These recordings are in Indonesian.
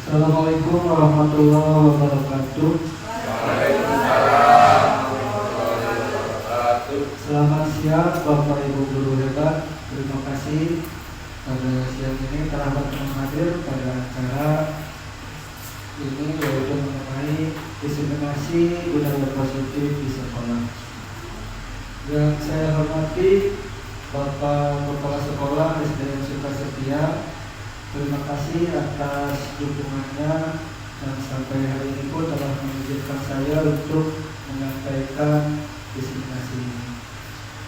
Assalamualaikum warahmatullahi wabarakatuh. Waalaikumsalam warahmatullahi wabarakatuh. Selamat siang Bapak Ibu guru hebat. Terima kasih pada siang ini telah hadir pada acara ini, yaitu mengenai diseminasi budaya positif di sekolah. Yang saya hormati Bapak Kepala Sekolah SDN Sukasetia, terima kasih atas dukungannya dan sampai hari ini pun telah mengizinkan saya untuk menyampaikan diseminasi ini.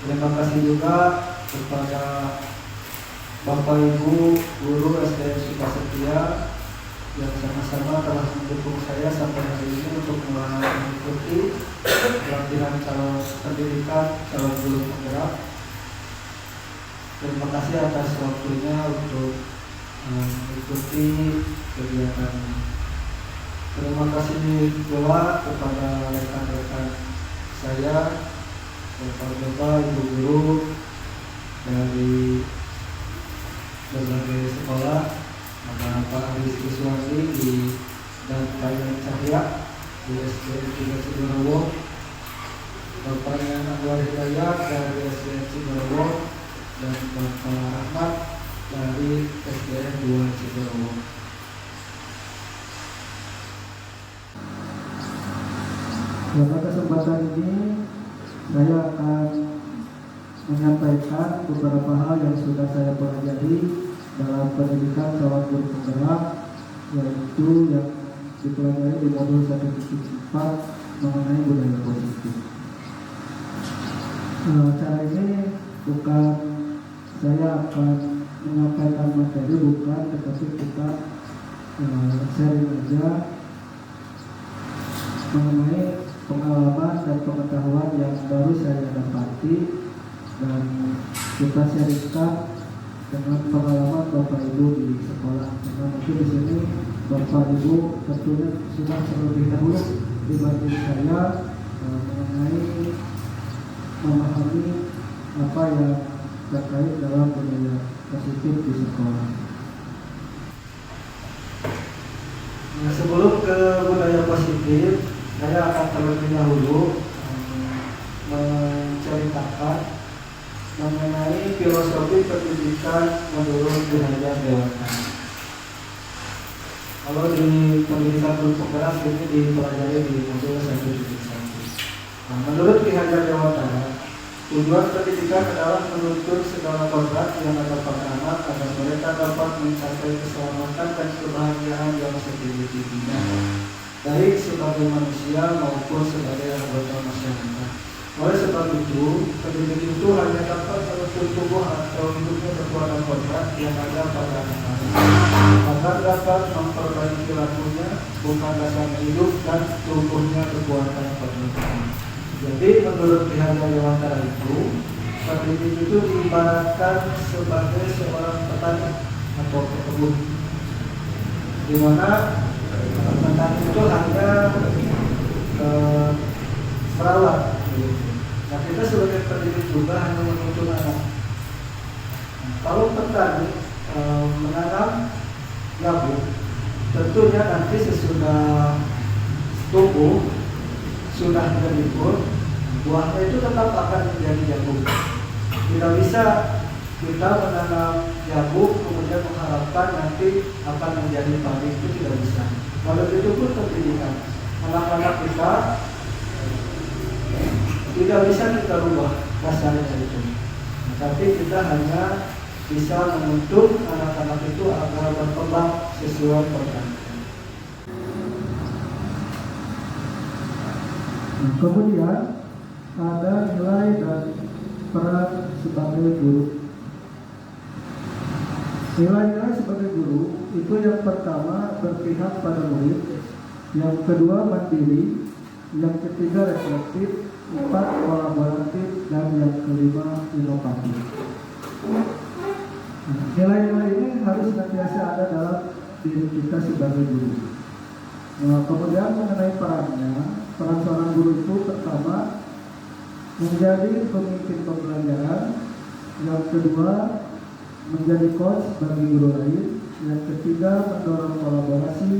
Terima kasih juga kepada Bapak Ibu guru SDN Sukasetia yang sama-sama telah mendukung saya sampai hari ini untuk mengikuti pelatihan calon pendidikan calon guru penggerak. Terima kasih atas waktunya untuk mengikuti kegiatan ini. Terima kasih pula kepada rekan-rekan saya, bapak-bapak, ibu guru dari berbagai sekolah, ada Pak Aris Iswandi dan Pak Yan Cahya di SDN 3 Ciberowong, Bapak Yan Anwar Hidayat dari SDN Ciberowong, dan Bapak Ahmad dari SDN 2 Ciberowong. Pada kesempatan ini saya akan menyampaikan beberapa hal yang sudah saya pelajari dalam pendidikan calon guru penggerak, yaitu yang dipelajari di modul 1.4 mengenai budaya positif. Cara ini bukan saya akan menyampaikan materi, bukan, tetapi kita sharing aja mengenai pengalaman dan pengetahuan yang baru saya dapati, dan kita sharingkan dengan pengalaman Bapak Ibu di sekolah. Karena mungkin di sini Bapak Ibu tentunya sudah terlebih dahulu dibanding saya mengenai memahami apa yang terkait dalam budaya positif di sekolah. Nah, sebelum ke budaya positif, saya akan terlebih dahulu menceritakan mengenai filosofi pendidikan menurut Ki Hajar Dewantara. Kalau di pendidikan guru penggerak ini dipelajari di modul 1.1. Nah, menurut Ki Hajar Dewantara, tujuan pendidikan adalah menuntut segala kodrat yang ada pada anak agar mereka dapat mencapai keselamatan dan kebahagiaan yang sejati-jatinya, baik sebagai manusia maupun sebagai anggota masyarakat. Oleh sebab itu, pendidik itu hanya dapat menuntut tubuh atau hidupnya kekuatan kodrat yang ada pada anak-anak, agar dapat memperbaiki lakunya, bukan dasar hidup dan tubuhnya kekuatan kodrat. Jadi menurut Ki Hajar Dewantara itu, pendidik itu diibaratkan sebagai seorang petani atau pekebun, di mana petani itu hanya merawat. Nah, kita sebagai pendidik juga hanya menuntun anak. Nah, kalau petani menanam jagung, tentunya nanti sesudah tumbuh, sudah berlibur, buahnya itu tetap akan menjadi jagung. Tidak bisa kita menanam jagung kemudian mengharapkan nanti akan menjadi padi, itu tidak bisa. Kalau itu pun pendidikan anak-anak kita tidak bisa kita rubah dasarnya itu, tapi kita hanya bisa menuntun anak-anak itu agar berkembang sesuai program. Kemudian ada nilai dan peran sebagai guru. Nilai-nilai sebagai guru itu yang pertama berpihak pada murid, yang kedua mandiri, yang ketiga reflektif, 4 kolaboratif, dan yang kelima inovatif. Nilai-nilai ini harus senantiasa ada dalam diri kita sebagai guru. Nah, kemudian mengenai perannya, peran seorang guru itu pertama menjadi pemimpin pembelajaran, yang kedua menjadi coach bagi guru lain, Yang ketiga, mendorong kolaborasi.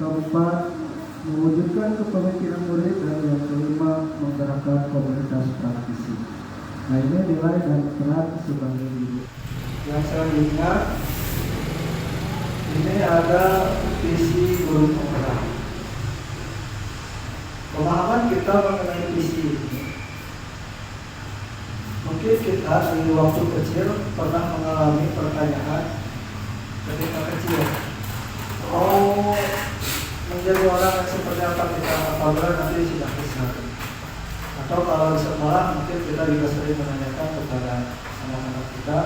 Keempat, mewujudkan kepemimpinan murid. Dan yang kelima, menggerakkan komunitas praktisi. Nah, ini nilai dan peran sebagai guru. Yang selanjutnya, ini ada visi guru penggerak. Pemahaman kita mengenai visi ini, mungkin kita di waktu kecil pernah mengalami pertanyaan ketika kecil, oh, menjadi orang yang seperti apa kita apabila nanti sudah besar. Atau kalau di sekolah mungkin kita juga sering menanyakan kepada anak-anak kita,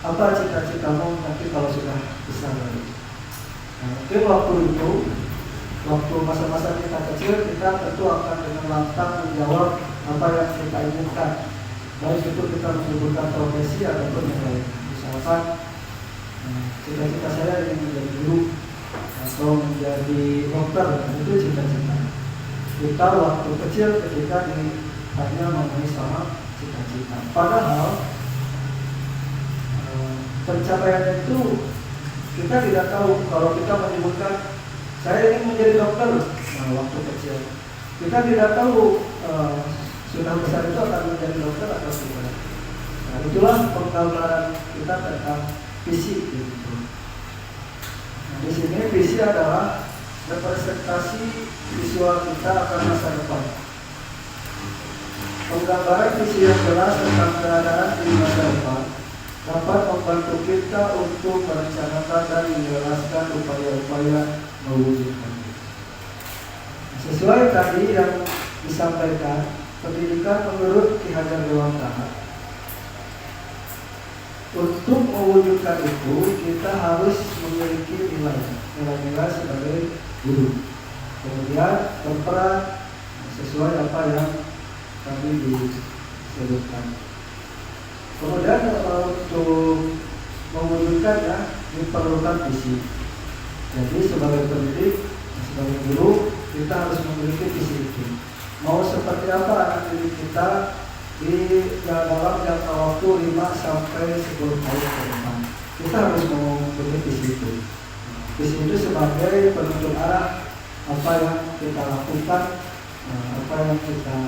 apa cita-citamu nanti kalau sudah besar lagi. Nah, mungkin waktu itu, waktu masa-masa kita kecil, kita tentu akan dengan lantang menjawab apa yang kita inginkan. Baik itu kita menyebutkan profesi ataupun yang lain. Misalkan, cita-cita saya ingin menjadi guru atau menjadi dokter, itu cita-cita. Kita waktu kecil ketika hanya mengenai sama cita-cita. Padahal pencapaian itu kita tidak tahu. Kalau kita menyebutkan saya ingin menjadi dokter, nah waktu kecil kita tidak tahu sudah besar itu akan menjadi dokter atau tidak. Nah, itulah penggambaran kita tentang visi gitu. Nah, di sini visi adalah representasi visual kita akan masa depan. Penggambaran visi yang jelas tentang keadaan di masa depan dapat membantu kita untuk merencanakan dan menjelaskan upaya-upaya mewujudkannya. Sesuai tadi yang disampaikan, pendidikan menurut Ki Hajar Dewantara, untuk mewujudkan itu kita harus memiliki nilai-nilai sebagai guru. Kemudian berperan sesuai apa yang tadi disebutkan. Kemudian untuk mewujudkannya diperlukan visi. Jadi sebagai pendidik, sebagai guru, kita harus memiliki visi itu. Mau seperti apa anak didik kita di dalam jangka waktu 5 sampai 10 tahun ke depan. Kita harus memiliki visi itu. Visi itu sebagai penunjuk arah apa yang kita lakukan, apa yang kita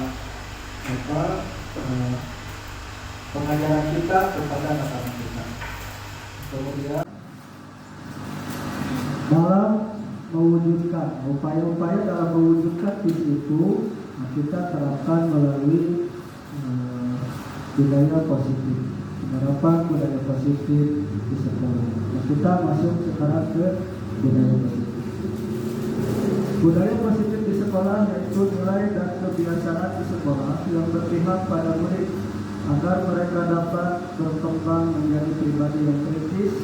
pengajaran kita kepada anak-anak kita. Kemudian dalam mewujudkan upaya-upaya dalam mewujudkan visi itu, kita terapkan melalui budaya positif, penerapan budaya positif di sekolah. Nah, kita masuk sekarang ke budaya positif. Budaya positif di sekolah yaitu nilai dan kebiasaan di sekolah yang berpihak pada murid agar mereka dapat berkembang menjadi pribadi yang kritis,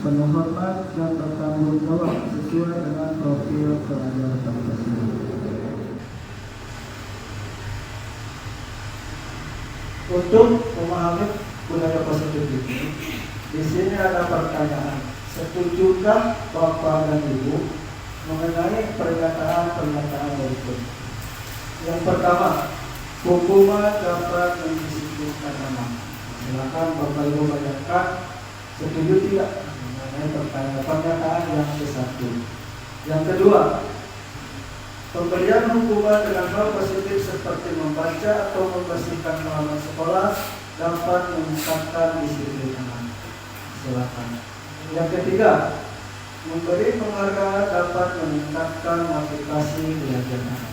penuh hormat dan bertanggung jawab sesuai dengan profil pelajar Pancasila. Untuk memahami budaya positif ini, di sini ada pertanyaan: setujukah Bapak dan Ibu mengenai pernyataan berikut? Yang pertama, hukuman dapat mendisiplinkan anak. Silakan Bapak Ibu bacakan, setuju tidak mengenai pernyataan yang ke-1. Yang kedua, pemberian hukuman dengan hal positif seperti membaca atau membersihkan halaman sekolah dapat meningkatkan disiplin anak. Silakan. Yang ketiga, memberi penghargaan dapat meningkatkan motivasi belajar anak.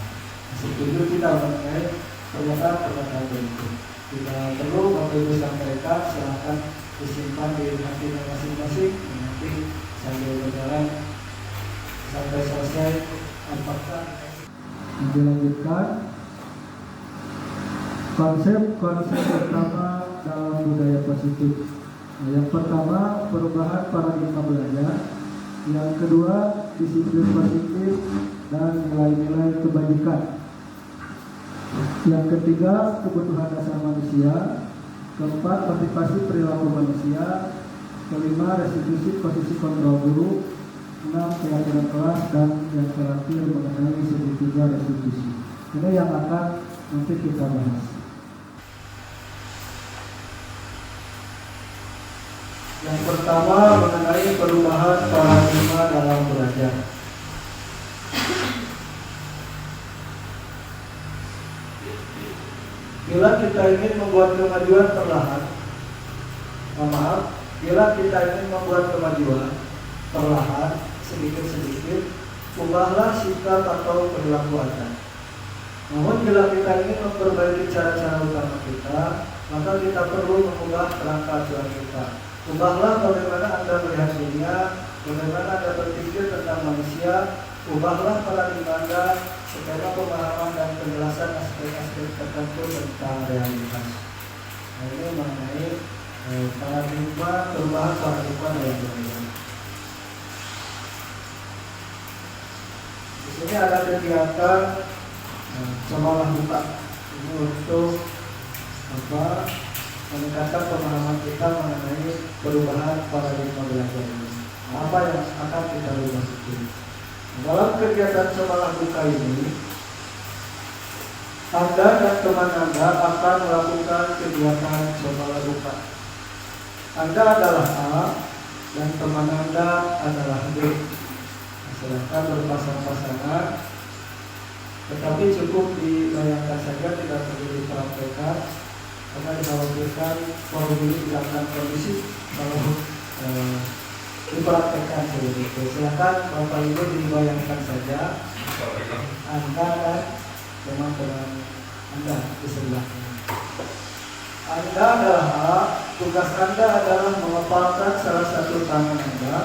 Setuju tidak mengenai pernyataan berikut? Tidak perlu Bapak Ibu sampaikan, silakan disimpan di hati masing-masing. Nanti sambil berjalan sampai selesai. Apakah dilanjutkan konsep pertama dalam budaya positif? Yang pertama, perubahan paradigma belajar. Yang kedua, disiplin positif dan nilai-nilai kebajikan. Yang ketiga, kebutuhan dasar manusia. Keempat, motivasi perilaku manusia. Kelima, restitusi posisi kontrol guru. 6, keyakinan kelas. Dan yang terakhir mengenai segitiga restitusi. Ini yang akan nanti kita bahas. Yang pertama mengenai perubahan paradigma dalam belajar. Bila kita ingin membuat kemajuan perlahan, bila kita ingin membuat kemajuan perlahan, sedikit-sedikit, ubahlah sikap atau perilaku Anda. Namun bila kita ingin memperbaiki cara-cara utama kita, maka kita perlu mengubah kerangka acuan kita. Ubahlah bagaimana Anda melihat dunia, bagaimana Anda berpikir tentang manusia. Ubahlah paradigma Anda, skema pemahaman dan penjelasan aspek-aspek tertentu tentang realitas. Nah, ini mengenai paradigma, perubahan paradigma dalam belajar. Di sini ada kegiatan cobalah buka. Ini untuk meningkatkan pemahaman kita mengenai perubahan paradigma belajar ini. Apa yang akan kita ubah itu? Dalam kegiatan cobalah buka ini, Anda dan teman Anda akan melakukan kegiatan cobalah buka. Anda adalah A dan teman Anda adalah B. Sedangkan berpasang-pasangan, tetapi cukup dibayangkan saja, tidak perlu dipraktekkan karena dikhawatirkan probabilitas tidak akan kondisi kalau dipraktekkan seperti itu. Silakan Bapak Ibu dibayangkan saja Anda dan teman-teman Anda di sebelahnya. Anda adalah A, tugas Anda adalah mengepalkan salah satu tangan Anda.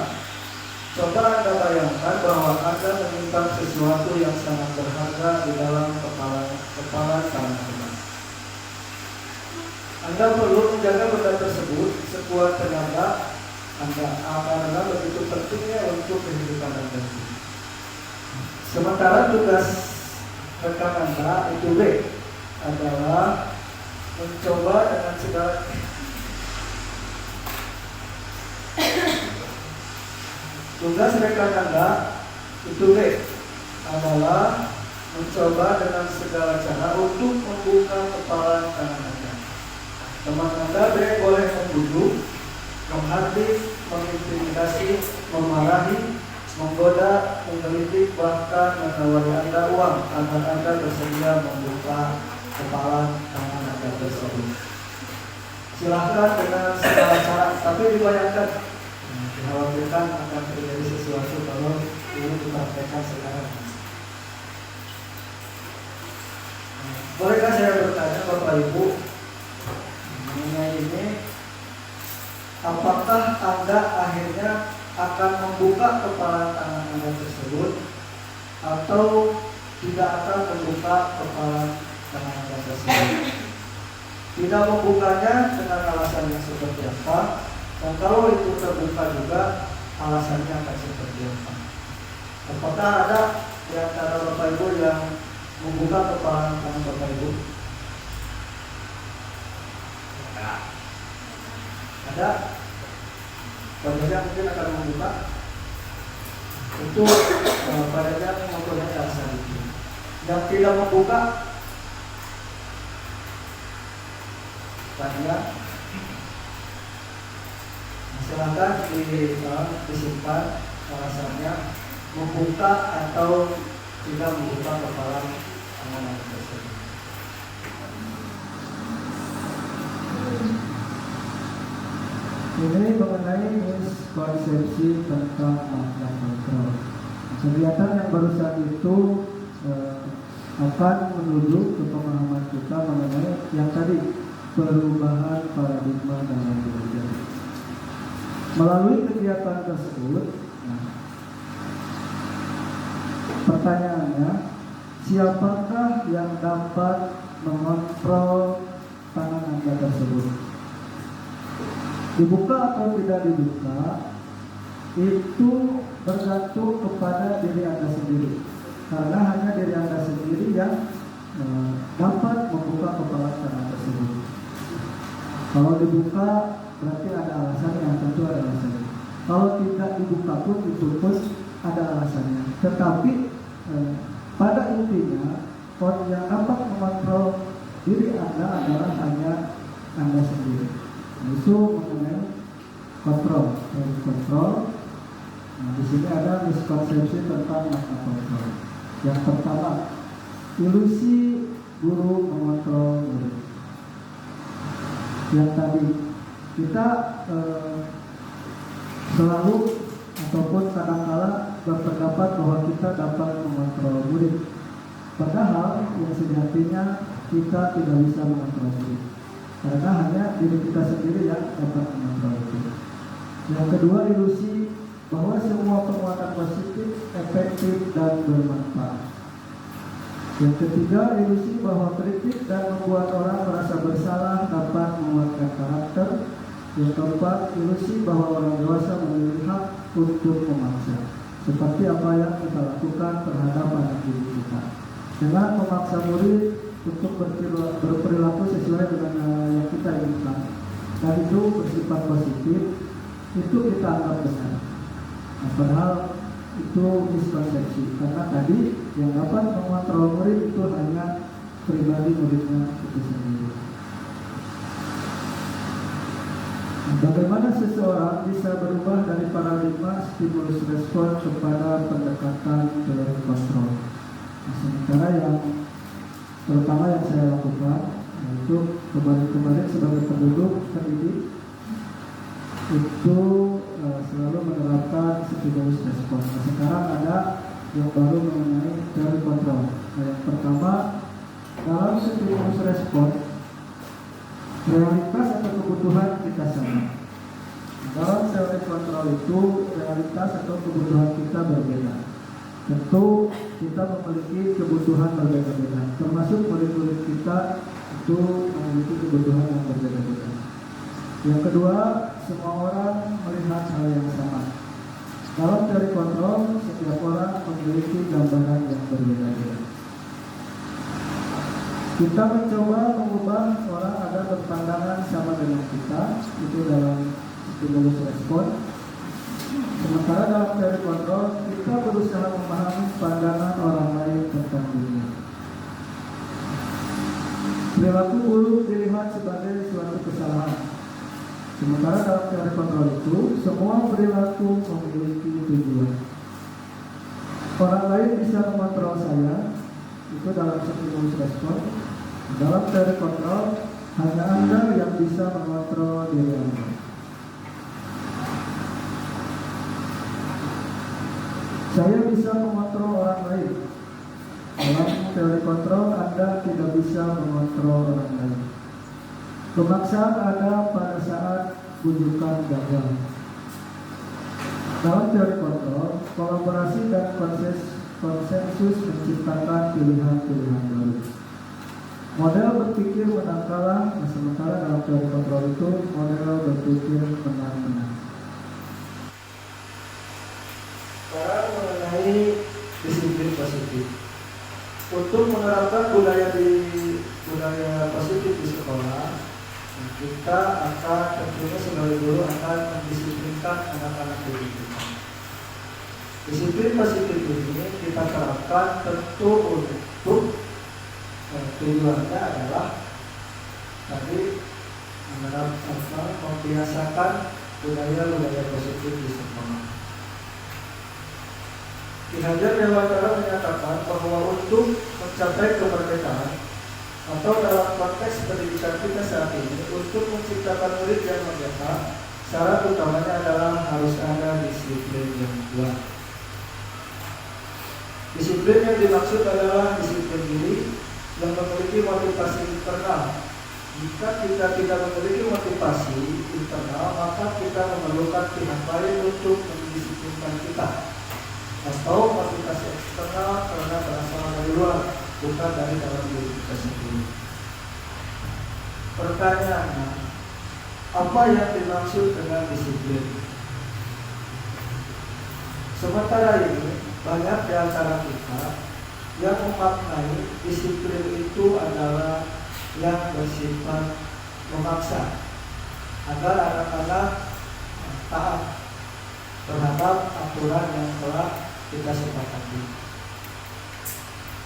Coba Anda bayangkan bahwa Anda menyimpan sesuatu yang sangat berharga di dalam kepala tangan Anda. Anda perlu menjaga benda tersebut sekuat tenaga Anda, karena begitu pentingnya untuk kehidupan Anda. Sementara tugas rekan Anda itu B adalah mencoba dengan segala tugas rekan Anda itu B adalah mencoba dengan segala cara untuk membuka kepala tangan Anda. Teman Anda B boleh membunuh, menghardik, mengintimidasi, memarahi, menggoda, menggelitik, bahkan menawari Anda uang agar Anda bersedia membuka kepala tangan Anda tersebut. Silahkan dengan segala cara, tapi dibayangkan, dikhawatirkan akan terjadi sesuatu kalau ini dipraktekkan sekarang. Bolehkah saya bertanya Bapak Ibu mengenai ini? Apakah Anda akhirnya akan membuka kepala tangan Anda tersebut atau tidak akan membuka kepala tangan Anda tersebut? Tidak membukanya dengan alasan yang seperti apa? Dan kalau itu terbuka juga, alasannya akan seperti apa? Apakah ada di antara Bapak Ibu yang membuka kepala tangan Bapak Ibu? Ada? Padanya mungkin akan membuka. Itu padanya mempunyai alasan itu. Yang tidak membuka, padanya silahkan disimpan alasannya membuka atau tidak membuka kepala tangan tersebut. Ini mengenai miskonsepsi tentang makna kontrol. Kegiatan yang barusan itu akan menuju ke pemahaman kita mengenai yang tadi, perubahan paradigma dalam belajar. Melalui kegiatan tersebut, pertanyaannya, siapakah yang dapat mengontrol tangan Anda tersebut? Dibuka atau tidak dibuka itu bergantung kepada diri Anda sendiri, karena hanya diri Anda sendiri yang dapat membuka kepala tangan tersebut. Kalau dibuka berarti ada alasannya, tentu ada alasannya. Kalau tidak dibuka pun itu pun ada alasannya. Tetapi pada intinya yang dapat mengontrol diri Anda adalah hanya Anda sendiri. Itu mengenai kontrol kontrol. Nah, di sini ada miskonsepsi tentang makna kontrol. Yang pertama, ilusi guru mengontrol murid. Yang tadi kita selalu ataupun kadang-kala berpendapat bahwa kita dapat mengontrol murid. Padahal yang sejatinya kita tidak bisa mengontrol murid, karena hanya diri kita sendiri yang dapat mengontrol itu. Yang kedua, ilusi bahwa semua penguatan positif efektif dan bermanfaat. Yang ketiga, ilusi bahwa kritik dan membuat orang merasa bersalah dapat menguatkan karakter. Yang keempat, ilusi bahwa orang dewasa memiliki hak untuk memaksa, seperti apa yang kita lakukan terhadap anak didik kita. Dengan memaksa murid untuk berperilaku sesuai dengan yang kita inginkan, dan itu bersifat positif, itu kita anggap benar. Nah, padahal itu miskonsepsi, karena tadi yang dapat mengontrol murid itu hanya pribadi muridnya itu sendiri. Bagaimana seseorang bisa berubah dari paradigma stimulus respon kepada pendekatan teori kontrol? Nah, sementara yang pertama yang saya lakukan, yaitu kemarin sebagai penduduk pendidik, itu selalu menerapkan stimulus respon. Nah, sekarang ada yang baru mengenai teori kontrol. Nah, yang pertama, dalam stimulus respon, realitas atau kebutuhan kita sama. Dalam teori kontrol itu, realitas atau kebutuhan kita berbeda. Tentu kita memiliki kebutuhan berbeda-beda, termasuk murid-murid kita itu memiliki kebutuhan yang berbeda-beda. Yang kedua, semua orang melihat hal yang sama. Dalam teori kontrol, setiap orang memiliki gambaran yang berbeda-beda. Kita mencoba mengubah orang agar berpandangan sama dengan kita, itu dalam stimulus respon. Sementara dalam teori kontrol, kita berusaha memahami pandangan orang lain tentang dunia. Perilaku buruk dilihat sebagai suatu kesalahan. Sementara dalam teori kontrol itu, semua perilaku memiliki tujuan. Orang lain bisa mengontrol saya, itu dalam stimulus respon. Dalam teori kontrol, hanya Anda yang bisa mengontrol diri Anda. Saya bisa mengontrol orang lain. Dalam teori kontrol, Anda tidak bisa mengontrol orang lain. Pemaksaan ada pada saat bujukan gagal. Dalam teori kontrol, kolaborasi dan konsensus menciptakan pilihan-pilihan baru. Model berpikir menang kalah, sementara dalam teori kontrol itu model berpikir menang-menang. Sekarang mengenai disiplin positif. Untuk menerapkan budaya positif di sekolah, kita akan tentunya sebagai guru akan mendisiplinkan anak-anak didik kita. Disiplin positif ini kita terapkan tentu untuk tujuannya adalah tadi membiasakan budaya positif di sekolah. Ki Hajar Dewantara menyatakan bahwa untuk mencapai kemerdekaan atau dalam konteks pendidikan kita saat ini, untuk menciptakan murid yang merdeka, syarat utamanya adalah harus ada disiplin yang kuat. Disiplin yang dimaksud adalah disiplin diri yang memiliki motivasi internal. Jika kita tidak memiliki motivasi internal, maka kita memerlukan pihak lain untuk mendisiplinkan kita, atau motivasi eksternal karena berasal dari luar, bukan dari dalam diri kita sendiri. Pertanyaannya, apa yang dimaksud dengan disiplin? Sementara ini, banyak di antara kita yang memaknai disiplin itu adalah yang bersifat memaksa agar anak-anak taat terhadap aturan yang telah kita sepakati.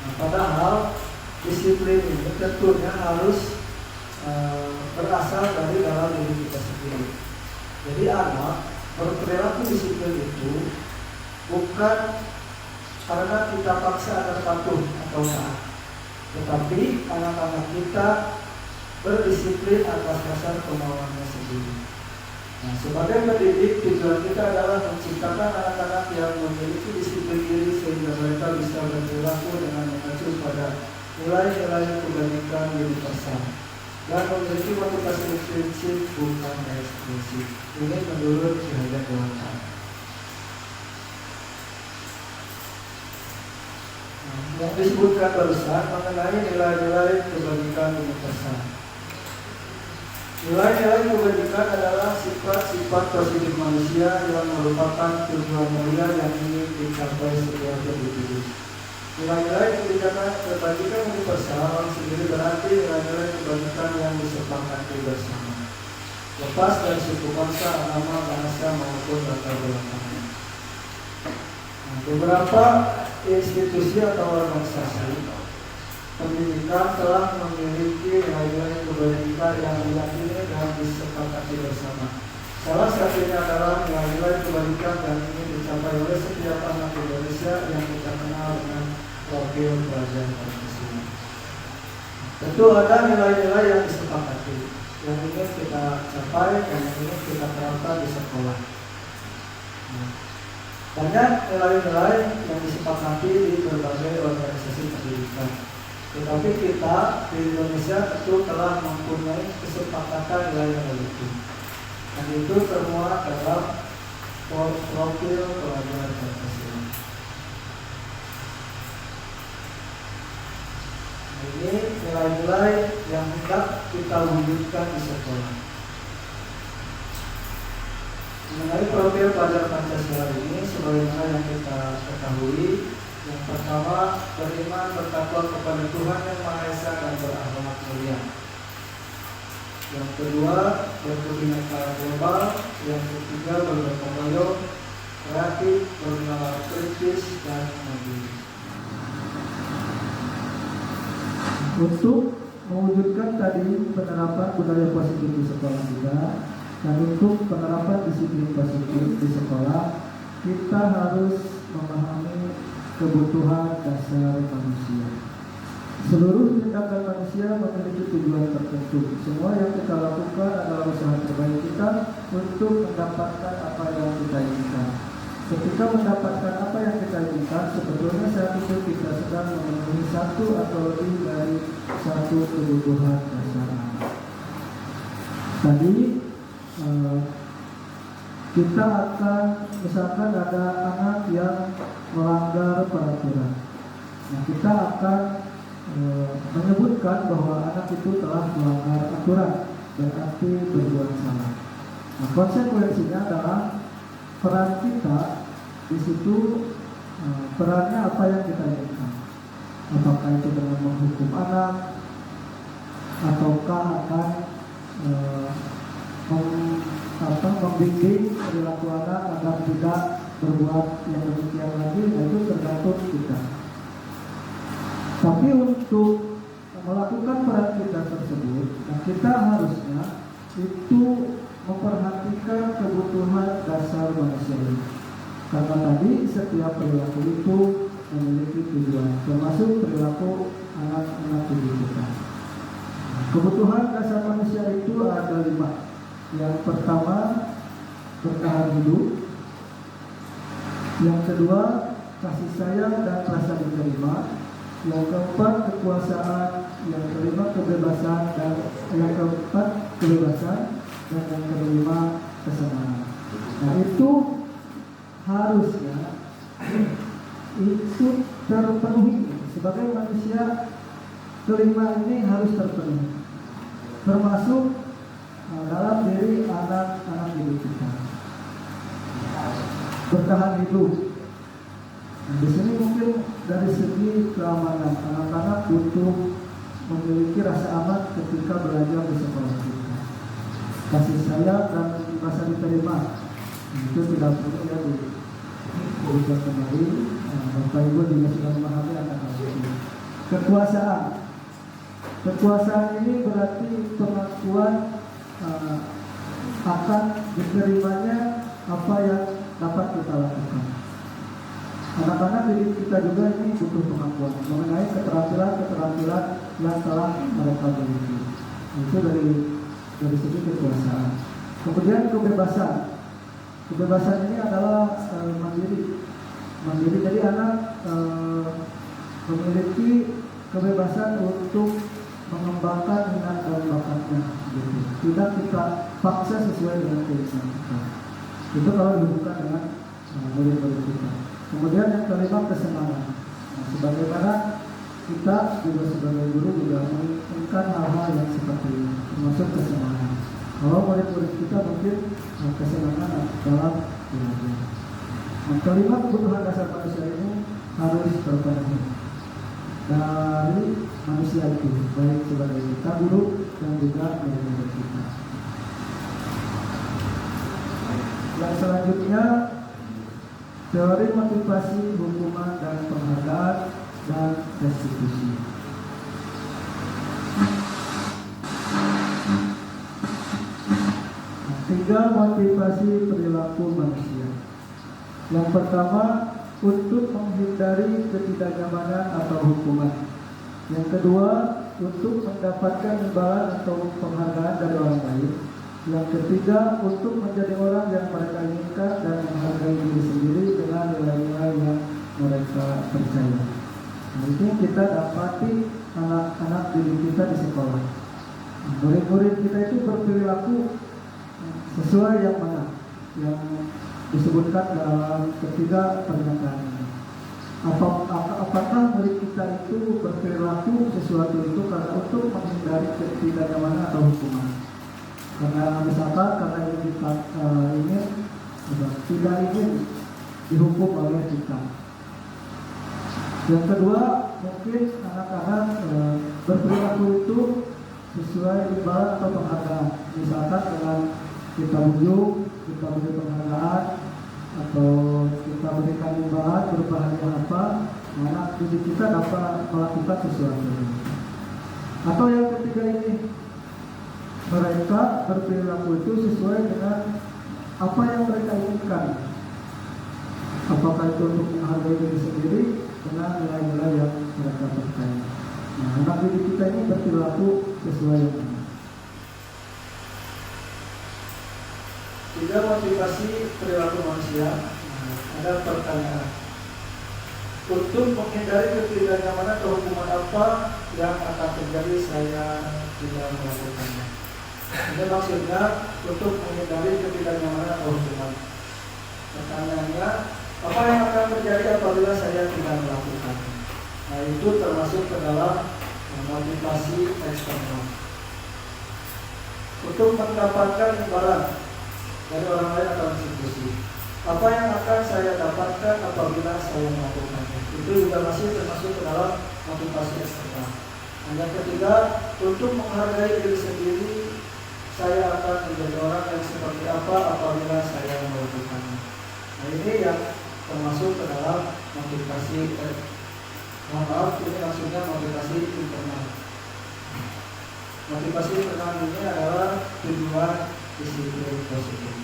Nah, padahal disiplin ini tentunya harus berasal dari dalam diri kita sendiri. Jadi anak Perilaku disiplin itu bukan karena kita paksa agar patuh atau taat, tetapi anak-anak kita berdisiplin atas dasar kemauannya sendiri. Nah, sebagai pendidik, tujuan kita adalah menciptakan anak-anak yang memiliki disiplin diri sehingga mereka bisa berperilaku dengan mengacu pada nilai-nilai kebaikan universal dan memiliki motivasi intrinsik bukan eksklusif. Ini menurut Ki Hajar Dewantara. Yang disebutkan barusan mengenai nilai-nilai kebaikan universal. Nilai-nilai kebajikan adalah sifat-sifat positif manusia yang merupakan tujuan mulia yang ingin dicapai setiap individu. Nilai-nilai kebajikan universal sendiri berarti nilai-nilai kebajikan yang disepakati bersama, lepas dari suku bangsa, agama, bahasa maupun latar belakang. Beberapa institusi atau organisasi pendidikan telah memiliki nilai-nilai kebajikan yang diyakini dan disepakati bersama. Salah satunya adalah nilai-nilai kebajikan yang ingin dicapai oleh setiap anak Indonesia yang kita kenal dengan profil pelajar Pancasila. Tentu ada nilai-nilai yang disepakati, yang ingin kita capai dan yang ingin kita terapkan di sekolah. Banyak nilai-nilai yang disepakati di berbagai organisasi pendidikan. Tetapi kita di Indonesia tentu telah mempunyai kesepakatan nilai-nilai itu. Dan itu termuat dalam profil pelajar Pancasila. Ini nilai-nilai yang hendak kita wujudkan di sekolah. Mengenai profil pelajar Pancasila ini, sebagaimana yang kita ketahui, yang pertama, beriman bertakwa kepada Tuhan Yang Maha Esa dan berakhlak mulia. Yang kedua, berkebinekaan global. Yang ketiga, bergotong royong, kreatif, bernalar kritis, dan mandiri. Untuk mewujudkan tadi penerapan budaya positif di sekolah juga, dan untuk penerapan disiplin positif di sekolah, kita harus memahami kebutuhan dasar manusia. Seluruh tindakan manusia memiliki tujuan tertentu. Semua yang kita lakukan adalah usaha terbaik kita untuk mendapatkan apa yang kita inginkan. Ketika mendapatkan apa yang kita inginkan, sebetulnya saat itu kita sedang memenuhi satu atau lebih dari satu kebutuhan dasar. Tadi kita akan, misalkan ada anak yang melanggar peraturan, nah kita akan menyebutkan bahwa anak itu telah melanggar aturan, berarti berbuat salah. Nah, konsekuensinya adalah peran kita di situ, perannya apa yang kita inginkan. Apakah itu dengan menghukum anak, ataukah akan membimbing perilaku anak agar tidak berbuat yang demikian lagi, itu tergantung kita. Tapi untuk melakukan peran kita tersebut, kita harusnya itu memperhatikan kebutuhan dasar manusia ini. Karena tadi setiap perilaku itu memiliki tujuan, termasuk perilaku anak-anak didik kita. Kebutuhan dasar manusia itu ada 5. Yang pertama, bertahan hidup. Yang kedua, kasih sayang dan rasa diterima. Yang keempat, kekuasaan. Yang kelima, kebebasan. Dan yang keempat, kebebasan. Dan yang kelima, kesenangan. Nah, itu harusnya itu terpenuhi. Sebagai manusia, kelima ini harus terpenuhi, termasuk dalam diri anak-anak didik kita. Bertahan hidup. Nah, di sini mungkin dari segi keamanan, anak-anak butuh memiliki rasa aman ketika belajar di sekolah kita. Kasih sayang dan rasa diterima, itu tidak perlu ya diberikan kembali. Bapak Ibu juga sudah memahami akan hal itu. Kekuasaan. Kekuasaan ini berarti pengakuan akan diterimanya apa yang dapat kita lakukan. Anak-anak didik kita juga ini butuh pengakuan mengenai keterampilan yang telah mereka miliki. Itu dari segi kekuasaan. Kemudian kebebasan ini adalah mandiri. Jadi anak memiliki kebebasan untuk mengembangkan minat dan bakatnya. Gitu. Tidak kita paksa sesuai dengan keinginan kita. Itu kalau dihubungkan dengan murid-murid kita. Kemudian yang kelima, kesenangan. Sebagaimana kita juga sebagai guru juga menginginkan hal-hal yang seperti ini, termasuk kesenangan. Kalau murid-murid kita mungkin kesenangan dalam belajar. Yang kelima, kebutuhan dasar manusia ini harus terpenuhi dari manusia itu, baik sebagai kita guru dan juga murid-murid kita. Yang selanjutnya, teori motivasi, hukuman dan penghargaan dan restitusi. Tiga motivasi perilaku manusia. Yang pertama, untuk menghindari ketidaknyamanan atau hukuman. Yang kedua, untuk mendapatkan imbalan atau penghargaan dari orang lain. Yang ketiga, untuk menjadi orang yang mereka inginkan dan menghargai diri sendiri dengan nilai-nilai yang mereka percaya. Nah, ini kita dapati anak-anak didik kita di sekolah. Murid-murid kita itu berperilaku sesuai yang mana yang disebutkan dalam ketiga pernyataan ini. Apakah murid kita itu berperilaku sesuatu itu karena untuk menghindari ketidaknyamanan atau hukuman? Karena misalkan karena ini tidak ingin dihukum oleh kita. Yang kedua, mungkin anak-anak berperilaku itu sesuai imbalan atau penghargaan. Misalkan dengan kita bujuk, kita beri penghargaan, atau kita berikan imbalan berupa hadiah apa, anak didik kita dapat melakukan sesuatu. Atau yang ketiga ini, mereka berperilaku itu sesuai dengan apa yang mereka inginkan. Apakah itu untuk menghargai diri sendiri dengan nilai-nilai yang mereka percaya. Nah, anak didik kita ini berperilaku sesuai yang ini. Tiga motivasi perilaku manusia. Ada pertanyaan. Untuk menghindari ketidaknyamanan atau hukuman apa yang akan terjadi saya tidak melakukannya. Ini maksudnya untuk menghindari ketidaknyamanan atau hukuman. Pertanyaannya, apa yang akan terjadi apabila saya tidak melakukannya? Nah, itu termasuk ke dalam motivasi eksternal. Untuk mendapatkan imbalan dari orang lain atau institusi. Apa yang akan saya dapatkan apabila saya melakukannya? Itu juga masih termasuk ke dalam motivasi eksternal. Yang ketiga, untuk menghargai diri sendiri, saya akan menjadi orang yang seperti apa apabila saya melakukannya. Nah, ini yang termasuk ke dalam motivasi ini maksudnya motivasi internal. Motivasi internal ini adalah tujuan disiplin positif.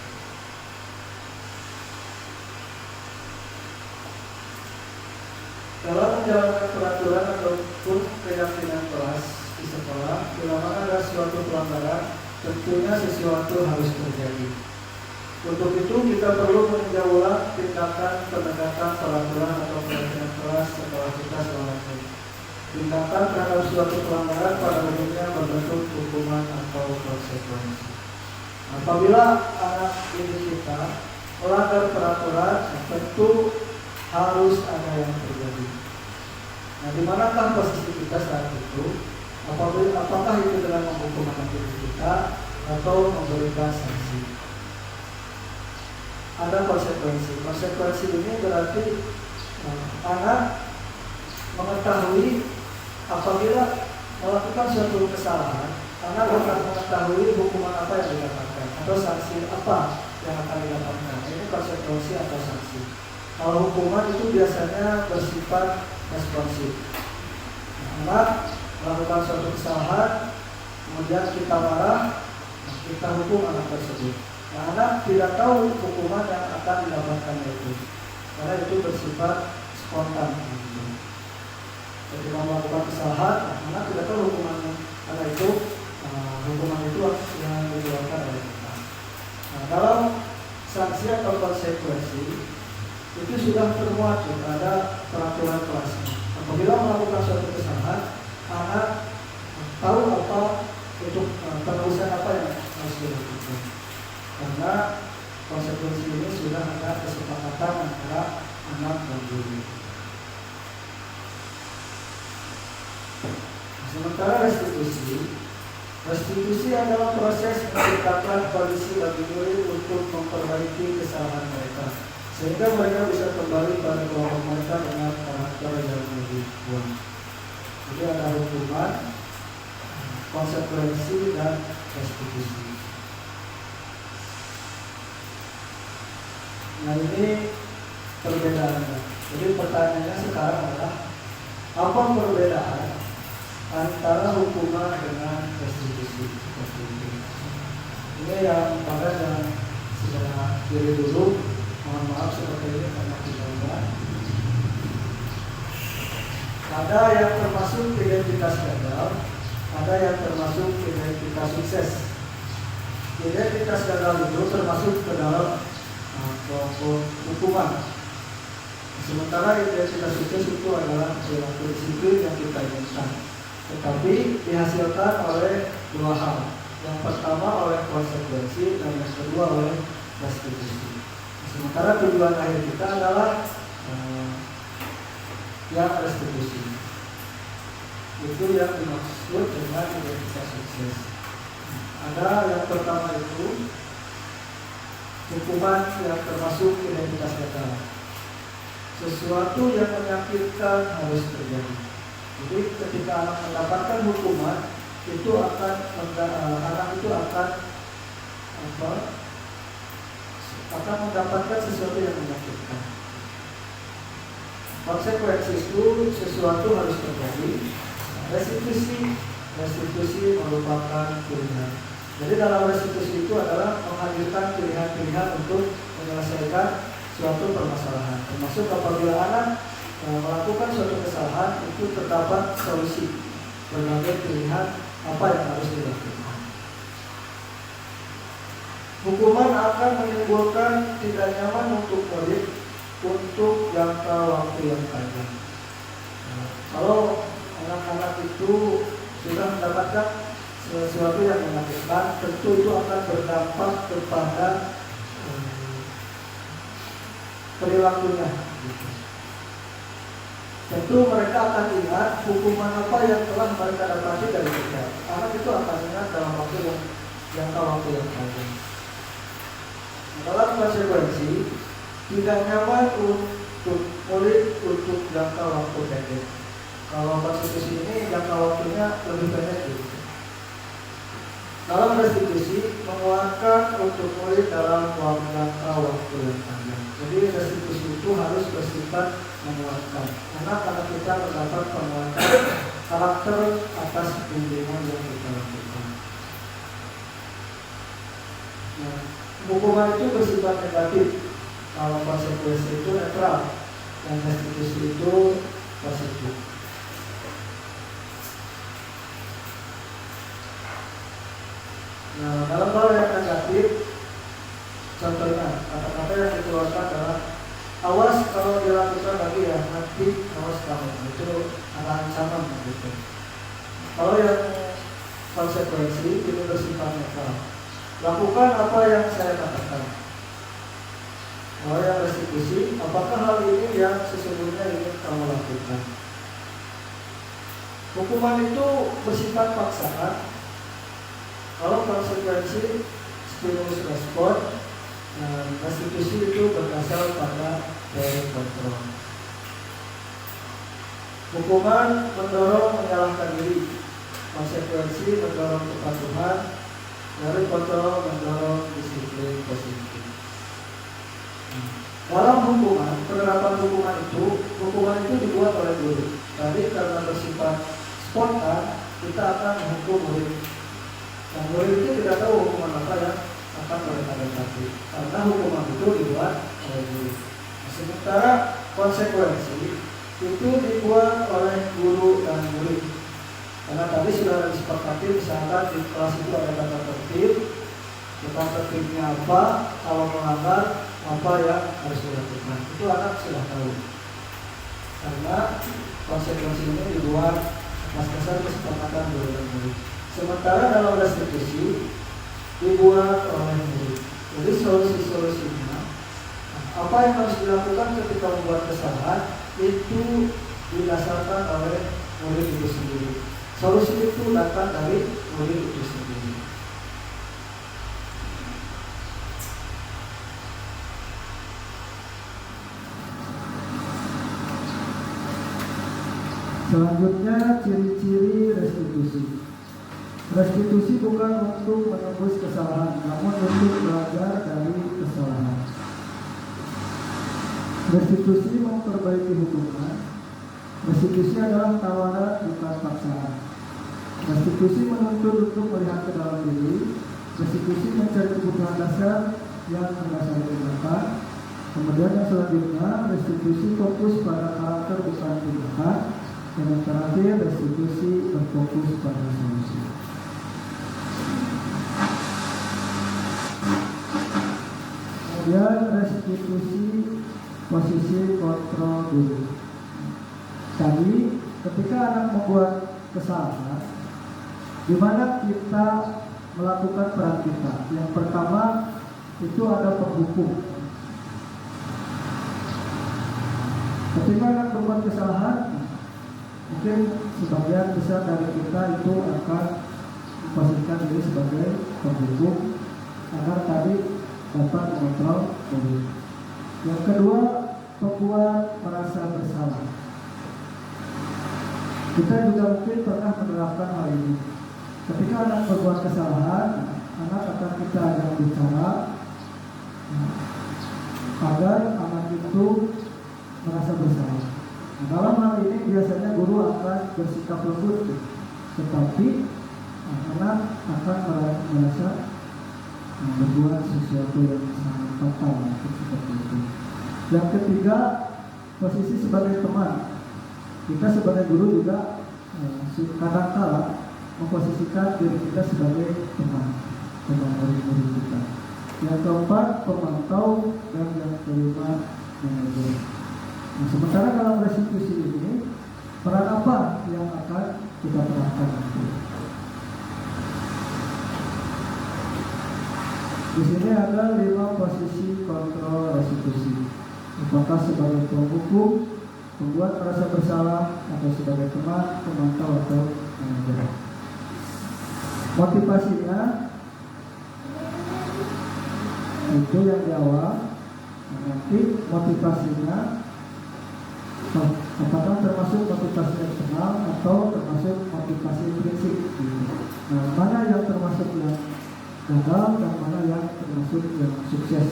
Dalam menjalankan peraturan ataupun keyakinan kelas di sekolah, bila mana ada suatu pelanggaran, tentunya sesuatu harus terjadi. Untuk itu kita perlu meninjau ulang tindakan penegakan peraturan atau keyakinan kelas setelah kita selesai. Tindakan terhadap suatu pelanggaran pada umumnya berbentuk hukuman atau konsekuensi. Apabila anak didik kita melanggar peraturan, tentu harus ada yang terjadi. Nah, di manakah posisi kita saat itu? Apakah itu dengan menghukum anak didik kita atau memberikan sanksi? Ada konsekuensi. Konsekuensi ini berarti anak mengetahui apabila melakukan suatu kesalahan, anak akan mengetahui hukuman apa yang didapatkan atau sanksi apa yang akan didapatkan. Ini konsekuensi atau sanksi. Kalau hukuman itu biasanya bersifat responsif. Anak melakukan suatu kesalahan, kemudian kita marah, kita hukum anak tersebut. Nah, anak tidak tahu hukuman yang akan didapatkan itu, karena itu bersifat spontan. Ketika melakukan kesalahan, anak tidak tahu hukumannya, karena itu hukuman itu yang dikeluarkan oleh kita. Nah, dalam sanksi atau konsekuensi itu sudah termuat pada peraturan kelasnya. Apabila melakukan suatu kesalahan, anak tahu apa itu penerusan apa yang harus dilakukan. Karena konsekuensi ini sudah ada kesepakatan antara anak dan guru. Sementara restitusi adalah proses menciptakan kondisi bagi murid untuk memperbaiki kesalahan mereka, sehingga mereka bisa kembali pada kelompok mereka dengan karakter yang lebih kuat. Jadi ada hukuman, konsekuensi, dan restitusi. Nah, ini perbedaannya. Jadi pertanyaannya sekarang adalah apa perbedaan antara hukuman dengan restitusi seperti itu. Ini yang pada yang sudah diri dulu, mohon maaf seperti ini karena tidak. Ada yang termasuk identitas gagal, ada yang termasuk identitas sukses. Identitas gagal itu termasuk ke dalam kelompok hukuman. Sementara identitas sukses itu adalah perilaku disiplin yang kita inginkan, tetapi dihasilkan oleh dua hal. Yang pertama oleh konsekuensi, dan yang kedua oleh restitusi. Sementara tujuan akhir kita adalah yang restitusi. Itu yang dimaksud dengan identitas sukses. Ada yang pertama itu hukuman yang termasuk identitas gagal. Sesuatu yang menyakitkan harus terjadi. Jadi ketika anak mendapatkan hukuman, itu akan anak itu akan mendapatkan sesuatu yang menyakitkan. Konsekuensi itu sesuatu harus terjadi. Restitusi merupakan pilihan. Jadi dalam restitusi itu adalah menghadirkan pilihan-pilihan untuk menyelesaikan suatu permasalahan. Termasuk apabila anak melakukan suatu kesalahan, itu terdapat solusi berbagai pilihan apa yang harus dilakukan. Hukuman akan menimbulkan tidak nyaman untuk murid untuk jangka waktu yang panjang. Kalau anak-anak itu sudah mendapatkan sesuatu yang menyakitkan, tentu itu akan berdampak kepada perilakunya. Tentu mereka akan ingat hukuman apa yang telah mereka dapati dari kita. Anak itu akan ingat dalam waktu yang jangka waktu yang panjang. Dalam konsekuensi, tidak nyaman untuk murid untuk jangka waktu pendek. Kalau konstitusi ini jangka waktunya lebih pendek gitu. Dalam restitusi menguatkan untuk murid dalam jangka waktu yang panjang. Jadi restitusi itu harus bersifat menguatkan. Karena kita mendapat penguatan karakter atas bimbingan yang kita lakukan. Nah, hukuman itu bersifat negatif. Kalau konsekuensi itu netral, dan restitusi itu positif. Nah, dalam hal yang negatif, contohnya kata-kata yang dikeluarkan adalah awas kalau dilakukan lagi ya, nanti awas kamu. Itu ada ancaman gitu. Kalau yang konsekuensi itu bersifat netral. Lakukan apa yang saya katakan. Kalau yang restitusi, apakah hal ini yang sesungguhnya ingin kamu lakukan? Hukuman itu bersifat paksaan. Kalau konsekuensi stimulus respon, restitusi itu berasal pada teori kontrol. Hukuman mendorong menyalahkan diri, konsekuensi mendorong kepatuhan, teori kontrol mendorong disiplin positif. Dalam hukuman, penerapan hukuman itu dibuat oleh guru. Tadi karena bersifat spontan, kita akan menghukum murid. Dan murid itu tidak tahu hukuman apa yang akan mereka dapat. sementara konsekuensi itu dibuat oleh guru dan murid. Karena tadi sudah disepakati, misalkan di kelas itu ada tata tertib, tata tertibnya apa, kalau melanggar apa yang harus dilakukan, itu anak sudah tahu. Karena konsekuensi ini dibuat atas dasar kesepakatan guru dan murid. Sementara dalam restitusi dibuat oleh murid. Jadi solusi-solusinya, apa yang harus dilakukan ketika membuat kesalahan itu didasarkan oleh murid itu sendiri. Solusi itu datang dari murid itu sendiri. Selanjutnya, ciri-ciri restitusi. Restitusi bukan untuk menebus kesalahan, namun untuk belajar dari kesalahan. Restitusi memperbaiki hubungan. Restitusi adalah tawaran, bukan paksaan. Restitusi menuntut untuk melihat ke dalam diri. Restitusi mencari kebutuhan dasar yang merasa diinginkan. Kemudian yang selanjutnya, restitusi fokus pada karakter, bukan tindakan. Dan yang terakhir, restitusi berfokus pada solusi. Kemudian restitusi posisi kontrol dulu. Tadi ketika anak membuat kesalahan, di mana kita melakukan peran kita. Yang pertama itu ada penghukum. Ketika anak berbuat kesalahan, mungkin sebagian besar dari kita itu akan memposisikan diri sebagai penghukum agar tadi dapat mengontrol diri. Yang kedua, pembuat merasa bersalah. Kita juga mungkin pernah menerapkan hal ini. Ketika anak berbuat kesalahan, anak akan kita ajak bicara agar anak itu merasa bersalah. Nah, dalam hal ini biasanya guru akan bersikap lembut, tetapi anak akan merasa berbuat sesuatu yang sangat fatal seperti itu. Yang ketiga, posisi sebagai teman. Kita sebagai guru juga kadang-kala memposisikan diri kita sebagai teman murid-murid kita. Yang keempat, pemantau, dan yang kelima, manajer. Nah, sementara dalam restitusi ini, peran apa yang akan kita terapkan nanti? Di sini ada 5 posisi kontrol restitusi. Apakah sebagai penghukum, membuat merasa bersalah, atau sebagai teman, pemantau, atau manajer. Motivasinya itu yang di awal. Nanti motivasinya apakah termasuk motivasi eksternal atau termasuk motivasi prinsip. Nah, mana yang termasuk yang gagal dan mana yang termasuk yang sukses.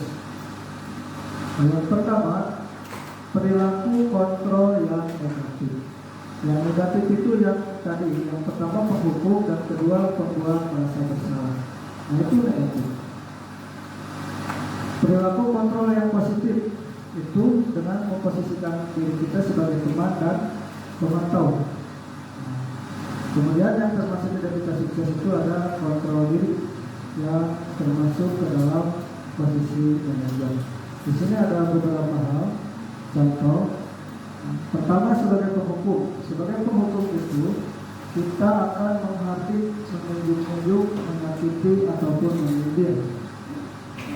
Yang pertama, perilaku kontrol yang negatif. Yang negatif itu yang tadi, yang pertama penghukum dan kedua pembuat merasa bersalah. Nah, itu negatif. Perilaku kontrol yang positif itu dengan memposisikan diri kita sebagai teman dan pemantau. Kemudian yang termasuk tidak kita sukses itu ada kontrol diri yang termasuk ke dalam posisi manajer. Di sini ada beberapa hal. Contoh, pertama sebagai penghukum. Sebagai penghukum itu kita akan menghakimi, menunjuk-nunjuk, menyakiti ataupun menyindir.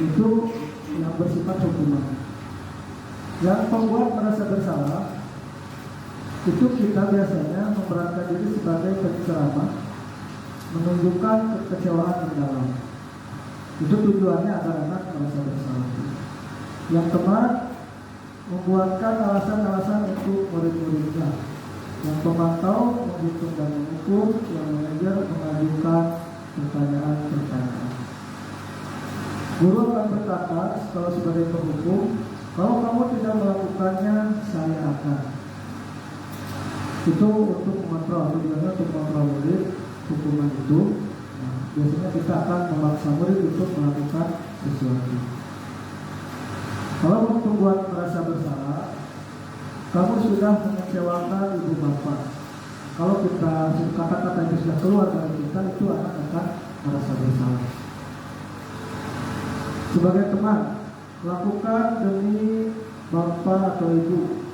Itu yang bersifat hukuman. Yang pembuat merasa bersalah itu kita biasanya memperankan diri sebagai penceramah, menunjukkan kekecewaan yang dalam. Itu tujuannya agar anak merasa bersalah. Yang keempat, membuatkan alasan-alasan untuk murid-muridnya. Yang pemantau menghitung dan mengukur, yang manajer mengajukan pertanyaan-pertanyaan. Guru akan berkata kalau sebagai penghukum, kalau kamu tidak melakukannya, saya akan. Itu untuk mengontrol, tujuannya untuk mengontrol murid hukuman itu. Nah, biasanya kita akan memaksa murid untuk melakukan sesuatu. Kalau membuat merasa bersalah, kamu sudah mengecewakan ibu bapak. Kalau kita kata-kata yang sudah keluar dari kita, itu anak akan merasa bersalah. Sebagai teman, lakukan demi bapak atau ibu.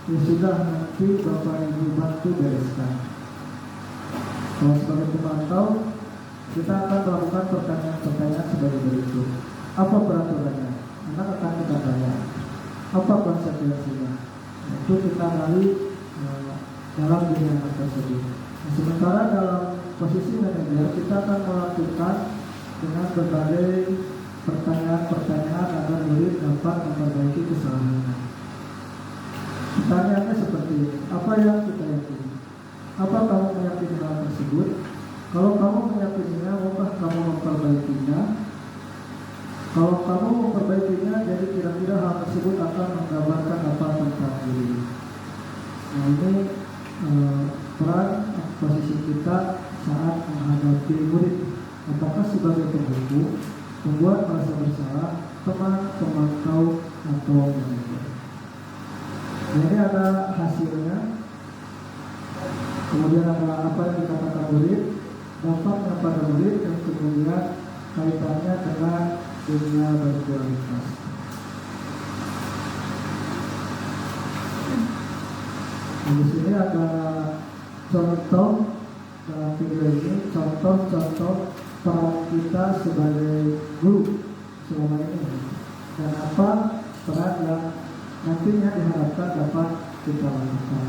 Ya sudah, nanti bapak ibu bantu bereskan. Kalau sebagai pemantau, kita akan melakukan pertanyaan-pertanyaan sebagai berikut. Apa peraturannya? Anak akan kita tanya. Apa konsekuensinya? Itu kita gali dalam diri anak tersebut. Nah, sementara dalam posisi manajer, kita akan melakukan dengan berbagai pertanyaan-pertanyaan agar murid dapat memperbaiki kesalahannya. Pertanyaannya seperti ini: apa yang kita yakini? Apa kamu meyakini hal tersebut? Kalau kamu meyakininya, maukah kamu memperbaikinya? Kalau kamu memperbaikinya, jadi kira-kira hal tersebut akan menggambarkan apa tentang diri. Nah, ini peran posisi kita saat menghadapi murid. Apakah sebagai pembuku, membuat merasa bersalah, teman, pemantau, atau manajer. Jadi ada hasilnya, kemudian ada apa yang dikatakan murid, dampaknya pada murid, dan kemudian kaitannya dengan dunia berkualitas. Di sini ada contoh dalam video ini, contoh-contoh peran kita sebagai guru selama ini, dan apa peran yang nantinya diharapkan dapat kita lakukan.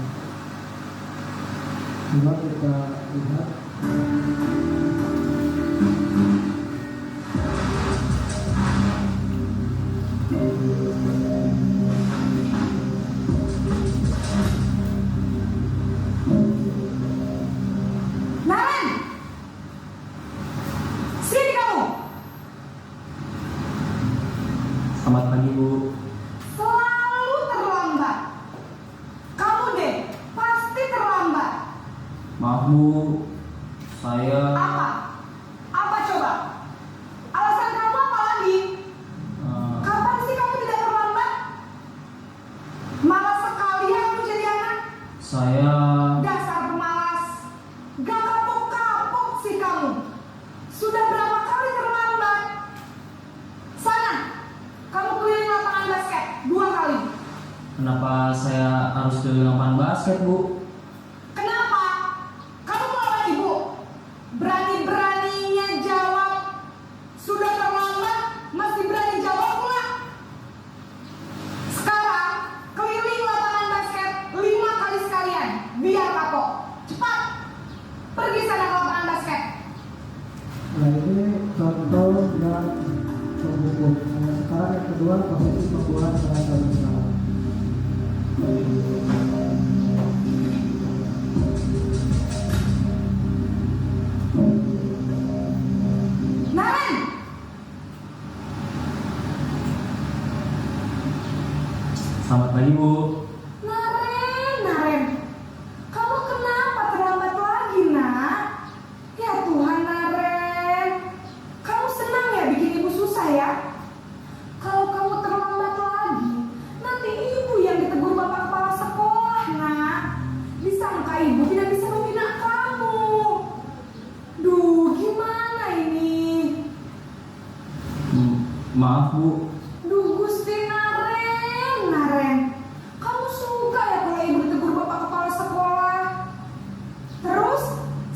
Coba kita lihat. Naren, sini kamu. Selamat pagi, Bu. Selalu terlambat. Kamu deh, pasti terlambat. Maaf, Bu. Saya Apa? Apa coba? Alasan kamu apa lagi? Kapan sih kamu tidak terlambat? Malas sekali ya kamu jadi anak. saya Dasar pemalas. Gak kapok-kapok sih kamu. Sudah berapa kali terlambat? Sana, kamu keliling lapangan basket 2 kali. kenapa saya harus keliling lapangan basket, Bu? Kenapa? Kamu melawan ibu. Berani-beraninya jawab. Sudah terlambat, masih berani jawab pula. Sekarang, keliling lapangan basket 5 kali sekalian. Biar kapok. Cepat. Pergi sana ke lapangan basket. Nah, ini contoh yang pembuku. Nah, sekarang yang kedua, posisi pembuat merasa bersalah. Naren, Selamat pagi, Bu. Naren, kamu kenapa terlambat lagi, nak? Ya Tuhan, Naren, kamu senang ya bikin ibu susah ya? Kalau kamu terlambat lagi, nanti ibu yang ditegur bapak kepala sekolah, nak. Disangka ibu tidak bisa membina kamu. Duh, gimana ini? Maaf, Bu. Duh, Gusti Naren, kamu suka ya kalau ibu ditegur bapak kepala sekolah? Terus,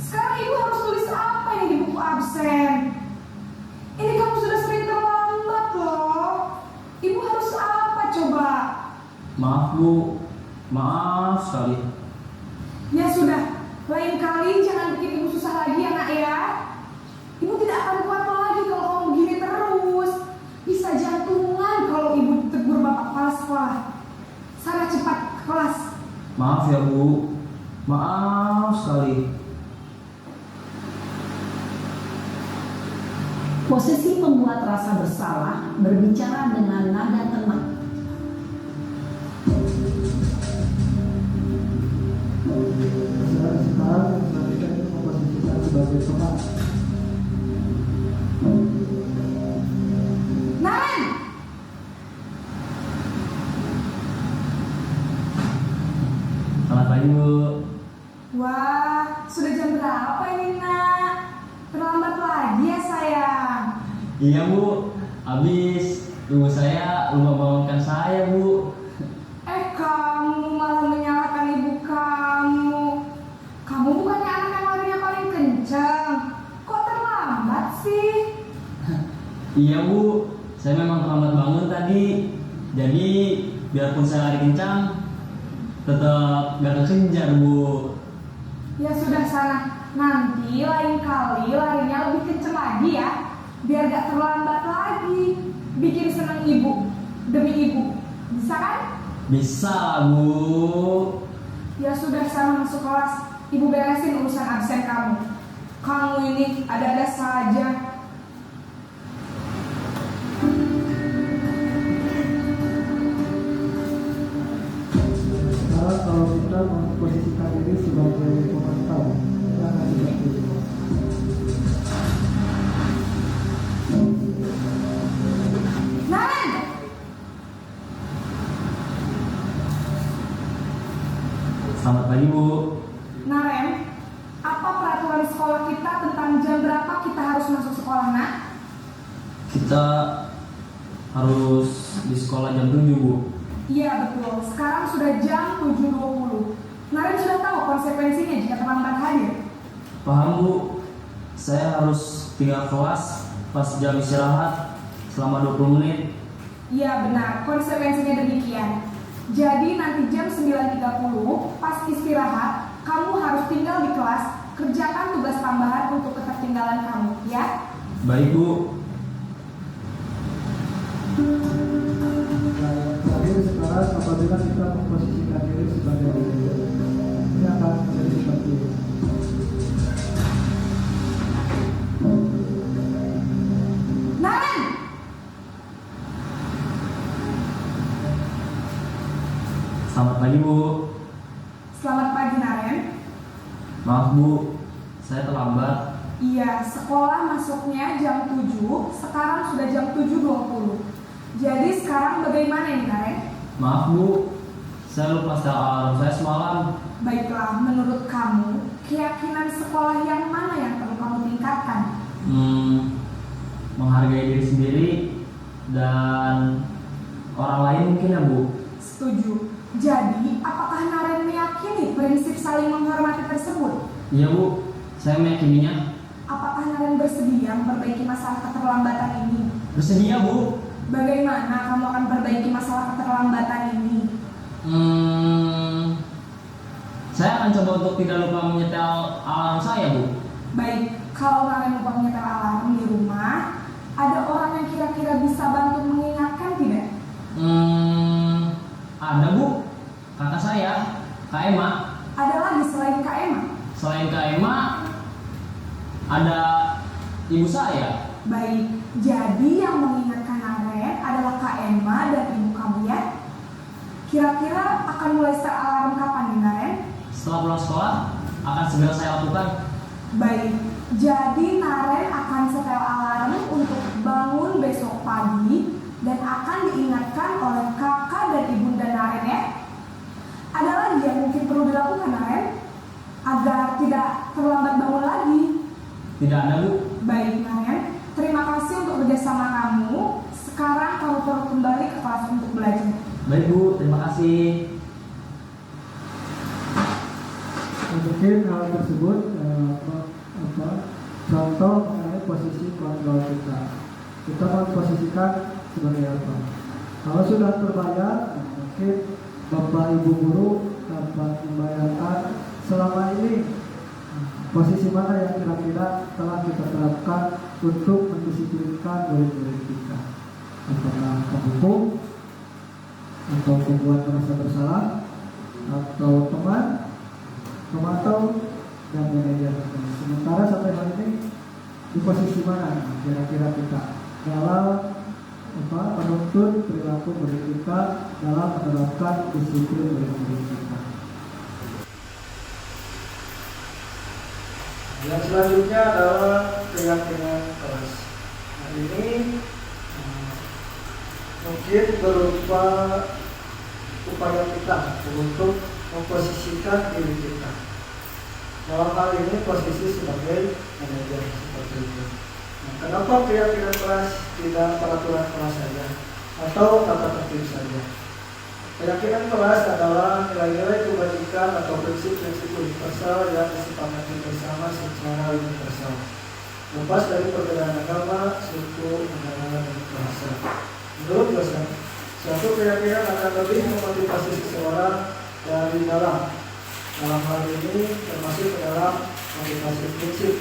sekarang ibu harus tulis apa ini di buku absen? Ini kamu sudah sering terlambat loh. Ibu harus apa coba? Maaf, Bu. Maaf sekali. Ya sudah, lain kali jangan bikin ibu susah lagi ya, nak ya. Ibu tidak akan kuat lagi kalau kamu begini terus. Bisa jantungan kalau ibu ditegur bapak kepala sekolah. Sana cepat ke kelas. Maaf ya, Bu. Maaf sekali. Posisi pembuat rasa bersalah berbicara dengan nada tenang. Sekarang yang selanjutnya ini memposisikan sebagai teman. Naren, pagi Bu. Wah, sudah jam berapa ini nak? Terlambat lagi ya sayang. Iya Bu, habis ibu saya lupa bangunkan saya Bu. Kamu malah menyalahkan ibu kamu. Kamu bukannya anak yang larinya paling kencang. Kok terlambat sih? Iya Bu, saya memang terlambat bangun tadi. Jadi biarpun saya lari kencang, tetap gak kekejar Bu. Ya sudah sana. Nanti lain kali larinya lebih kencang lagi ya. Biar gak terlambat lagi. Bikin senang ibu. Demi ibu. Bisa kan? Bisa Bu. Ya sudah sana masuk kelas. Ibu beresin urusan absen kamu. Kamu ini ada-ada saja. Sekarang kalau kita memposisikan diri sebagai pemantau, jangan seperti itu. Naren! Selamat pagi Bu. Naren, apa peraturan sekolah kita tentang jam berapa kita harus masuk sekolah, nak? Kita harus di sekolah jam 7 Bu. Iya betul, sekarang sudah jam 7.20. Naren sudah tahu konsekuensinya jika terlambat hadir. Paham Bu, saya harus tinggal kelas pas jam istirahat selama 20 menit. Iya benar, konsekuensinya demikian. Jadi nanti jam 9.30 pas istirahat, kamu harus tinggal di kelas, kerjakan tugas tambahan untuk ketertinggalan kamu, ya? Baik Bu. Nah, terakhir sekarang apabila kita memposisikan diri sebagai guru, ini akan menjadi seperti ini. Naren! Selamat pagi Bu. Selamat pagi Naren. Maaf Bu, saya terlambat. Iya, sekolah masuknya jam 7, sekarang sudah jam 7.20. Jadi sekarang bagaimana ini Naren? Maaf Bu, saya lupa setel alarm saya semalam. Baiklah, menurut kamu, keyakinan sekolah yang mana yang perlu kamu tingkatkan? Menghargai diri sendiri dan orang lain mungkin ya Bu. Setuju. Jadi, apakah Naren meyakini prinsip saling menghormati tersebut? Iya Bu, saya meyakininya. Apakah Naren bersedia memperbaiki masalah keterlambatan ini? Bersedia Bu. Bagaimana kamu akan perbaiki masalah keterlambatan ini? Saya akan coba untuk tidak lupa menyetel alarm saya Bu. Baik, kalau Naren lupa menyetel alarm di rumah, ada orang yang kira-kira bisa bantu mengingatkan tidak? Ada Bu, kakak saya, Kak Emma. Ada lagi selain Kak Emma? Selain Kak Emma, ada ibu saya. Baik, jadi yang mengingatkan Naren adalah Kak Emma dan ibu kamu ya? Kira-kira akan mulai setel alarm kapan nih Naren? Setelah pulang sekolah, akan segera saya lakukan. Baik, jadi Naren akan setel alarm untuk bangun besok pagi dan akan diingatkan oleh kakak dan ibunda Naren ya. Ada lagi yang mungkin perlu dilakukan Naren agar tidak terlambat bangun lagi? Tidak ada Bu. Baik Naren, terima kasih untuk kerjasama kamu. Sekarang kamu perlu kembali ke kelas untuk belajar. Baik Bu, terima kasih. Mungkin hal tersebut contoh mengenai posisi kontrol kita. Kita memposisikan sebagai apa? Kalau sudah terbayar, mungkin Bapak Ibu guru dapat membayangkan selama ini posisi mana yang kira-kira telah kita terapkan untuk mendisiplinkan murid-murid kita. Apakah penghukum, atau pembuat merasa bersalah, atau teman, pemantau, dan manajer. Sementara sampai hari ini di posisi mana kira-kira kita dalam menuntut perilaku murid kita dalam menerapkan disiplin murid kita. Yang selanjutnya adalah keyakinan kelas. Nah, ini mungkin berupa upaya kita untuk memposisikan diri kita. Dalam hal ini posisi sebagai manajer seperti itu. Nah, kenapa keyakinan kelas tidak peraturan kelas saja atau tata tertib saja? Keyakinan kelas adalah nilai-nilai kebajikan atau prinsip-prinsip universal yang disepakati bersama secara universal, lepas dari perbedaan agama, suku, negara, dan bahasa. Menurut dosen, suatu keyakinan akan lebih memotivasi seseorang dari dalam hal ini termasuk ke dalam motivasi prinsip.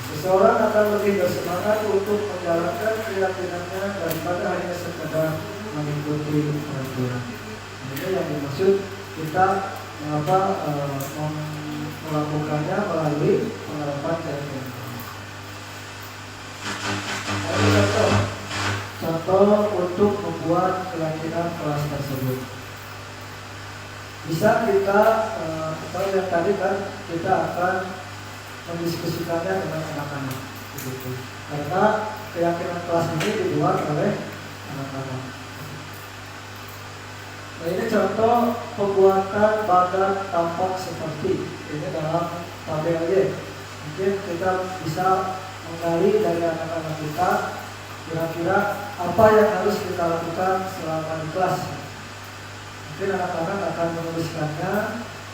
Seseorang akan lebih bersemangat untuk menjalankan keyakinannya daripada hanya sekedar mengikuti peraturan. Ini yang dimaksud kita melakukannya melalui penerapan keyakinan. Contoh untuk membuat keyakinan kelas tersebut. Bisa kita, atau yang tadi kan kita akan mendiskusikannya dengan anak-anak, begitu. Karena keyakinan kelas ini dibuat oleh anak-anak. Nah, ini contoh pembuatan badan tampak seperti ini dalam tabel Y. Mungkin kita bisa menggali dari anak-anak kita kira-kira apa yang harus kita lakukan selama di kelas. Mungkin anak-anak akan menuliskannya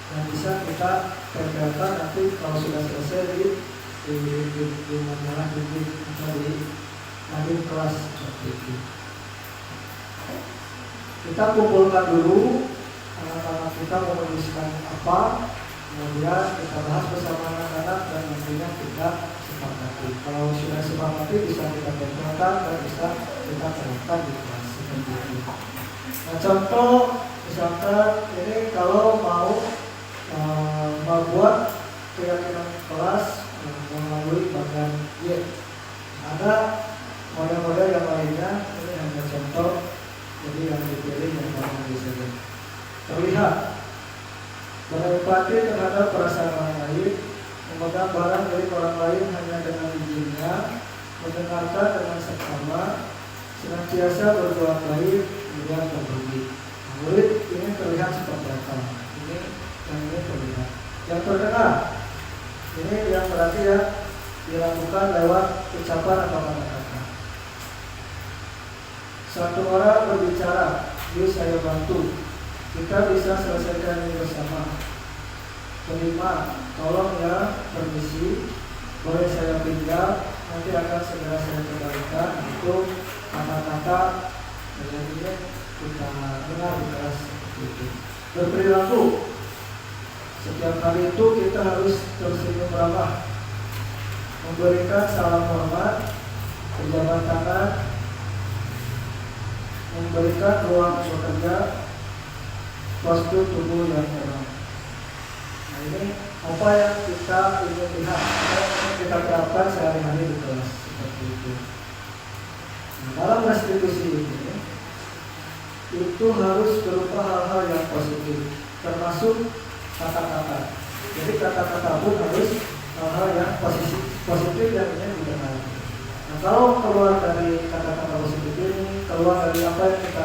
dan bisa kita tempelkan nanti kalau sudah selesai di majalah di akhir kelas seperti itu. Kita kumpulkan dulu anak-anak kita menuliskan apa, kemudian kita bahas bersama anak-anak dan nantinya kita sepakati. Kalau sudah sepakati bisa kita tempelkan dan bisa kita terapkan di kelas seperti itu. Nah, contoh misalkan ini kalau mau membuat keyakinan kelas melalui bagian Y, ada model-model yang lainnya. Ini hanya contoh, jadi yang dipilih yang paling saja. Terlihat berempati terhadap perasaan orang lain, memegang barang dari orang lain hanya dengan izinnya, mendengarkan dengan seksama, senantiasa berbuat baik, kemudian berbudi. Murid ini terlihat seperti apa? Ini terlihat. Yang terdengar, ini yang berarti ya dilakukan lewat ucapan atau kata-kata. Satu orang berbicara, yuk saya bantu, kita bisa selesaikan ini bersama. Kelima, tolong ya, permisi, boleh saya pinjam, nanti akan segera saya kembalikan. Itu kata-kata yang ini kita dengar di kelas seperti itu. Berperilaku, setiap kali itu kita harus tersenyum ramah, memberikan salam hormat, berjabat tangan, memberikan ruang bekerja, postur tubuh yang tenang. Nah, ini apa yang kita ingin lihat, apa yang kita terapkan sehari-hari di kelas seperti itu. Nah, dalam restitusi ini itu harus berupa hal-hal yang positif, termasuk kata-kata. Jadi kata-kata pun harus hal-hal yang positif yang ingin didengar. Nah, kalau keluar dari kata-kata positif ini, keluar dari apa yang kita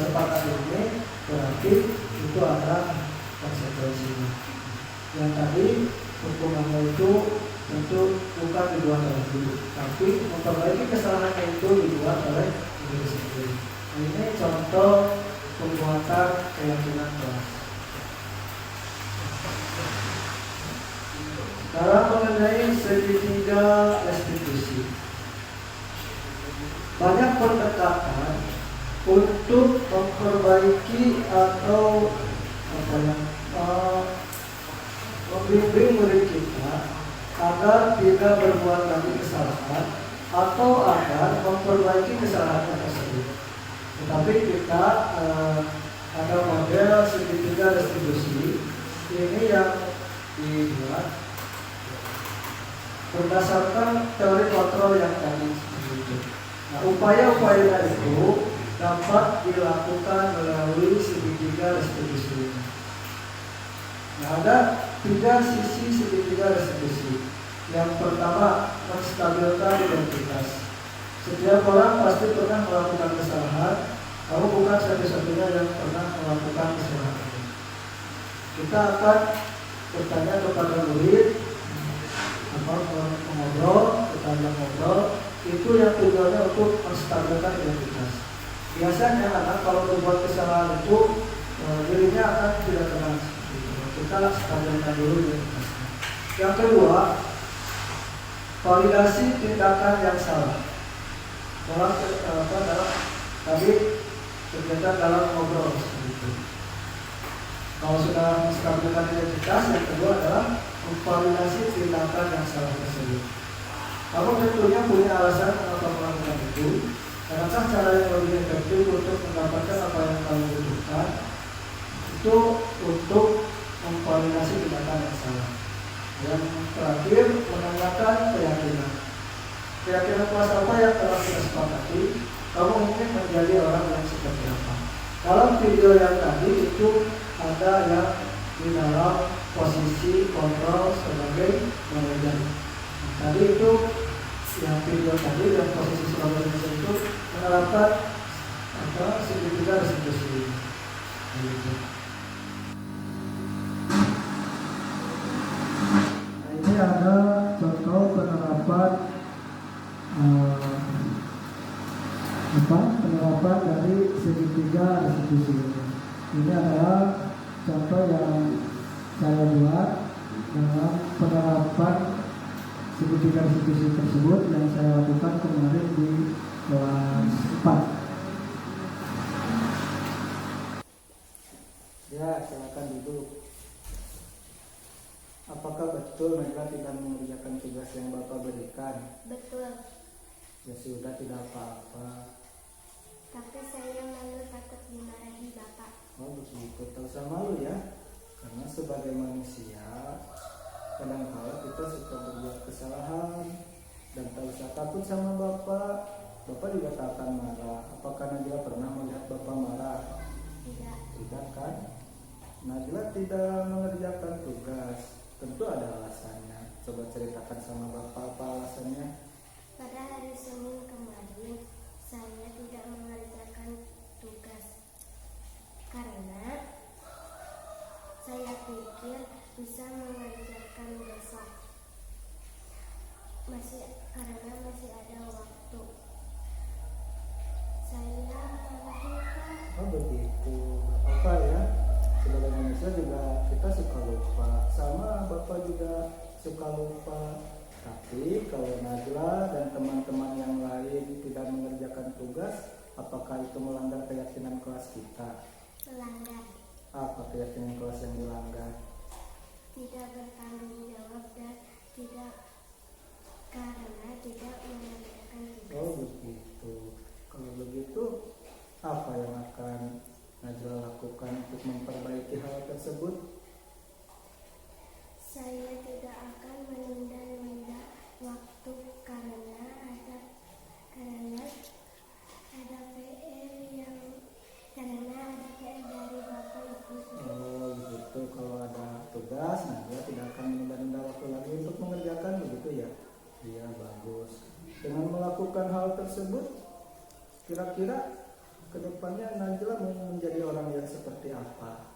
sepakati ini, berarti itu ada konsekuensinya. Yang tadi hukumannya itu tentu bukan dibuat oleh guru, tapi memperbaiki kesalahannya itu dibuat oleh diri sendiri. Nah, ini contoh pembuatan keyakinan kelas. Sekarang mengenai segitiga restitusi. Banyak pendekatan untuk memperbaiki atau membimbing murid kita agar tidak berbuat lagi kesalahan atau agar memperbaiki kesalahan tersebut. Tetapi kita ada model segitiga restitusi ini yang dibuat berdasarkan teori kontrol yang tadi disebut. Nah, upaya-upaya itu dapat dilakukan melalui segitiga restitusi ini. Nah, ada 3 sisi segitiga restitusi. Yang pertama, menstabilkan identitas. Setiap orang pasti pernah melakukan kesalahan, kamu bukan satu-satunya yang pernah melakukan kesalahan ini. Kita akan bertanya kepada murid, mengobrol, kita ngobrol, itu yang tujuannya untuk menstabilkan identitas. Biasanya anak kalau berbuat kesalahan itu dirinya akan tidak tenang. Kita stabilkan dulu identitasnya. Yang kedua, validasi tindakan yang salah. Dalam tadi kegiatan dalam ngobrol seperti itu. Kalau sudah menstabilkan identitas, yang kedua adalah memvalidasi tindakan yang salah tersebut. Kamu tentunya punya alasan mengapa melakukan itu. Adakah cara yang lebih efektif untuk mendapatkan apa yang kamu butuhkan? Itu untuk memvalidasi tindakan yang salah. Yang terakhir, menanyakan keyakinan. Keyakinan kelas apa yang telah kita sepakati? Kamu ingin menjadi orang yang seperti apa? Dalam video yang tadi itu ada yang di dalam posisi kontrol sebagai manajer. Tadi itu yang video tadi yang posisi sebagai manajer itu menerapkan segitiga restitusi. Nah, ini ada contoh penerapan penerapan dari segitiga restitusi. Ini adalah contoh yang saya buat dalam penerapan segitiga restitusi tersebut yang saya lakukan kemarin di kelas 4. Ya, silakan duduk. Apakah betul mereka tidak mengerjakan tugas yang Bapak berikan? Betul, Ya sudah, tidak apa-apa. tapi saya malu takut dimarahi Bapak. Oh begitu, tak usah malu ya. Karena sebagai manusia kadang-kala kita suka berbuat kesalahan dan tak usah takut sama Bapak. Bapak juga tak akan marah. Apakah Najla pernah melihat Bapak marah? Tidak, Tidak kan? Najla tidak mengerjakan tugas. Tentu ada alasannya. Coba ceritakan sama Bapak apa alasannya. pada hari Senin kemarin saya tidak mengerjakan tugas karena saya pikir bisa mengerjakan besok. Karena masih ada waktu. Saya malah lupa. Oh begitu, apa ya? Sebagai manusia juga kita suka lupa. Sama Bapak juga suka lupa. Tapi kalau Najla dan teman-teman yang lain tidak mengerjakan tugas, apakah itu melanggar keyakinan kelas kita? Melanggar, Apa keyakinan kelas yang dilanggar? tidak bertanggung jawab dan tidak karena tidak mengerjakan tugas. Oh begitu. Kalau begitu, apa yang akan Najla lakukan untuk memperbaiki hal tersebut? Saya tidak akan menunda-nunda waktu karena ada PR dari Bapak Ibu. Oh begitu, kalau ada tugas, Najla tidak akan menunda-nunda waktu lagi untuk mengerjakan, begitu ya? Iya, bagus. Dengan melakukan hal tersebut, kira-kira kedepannya Najla mau menjadi orang yang seperti apa?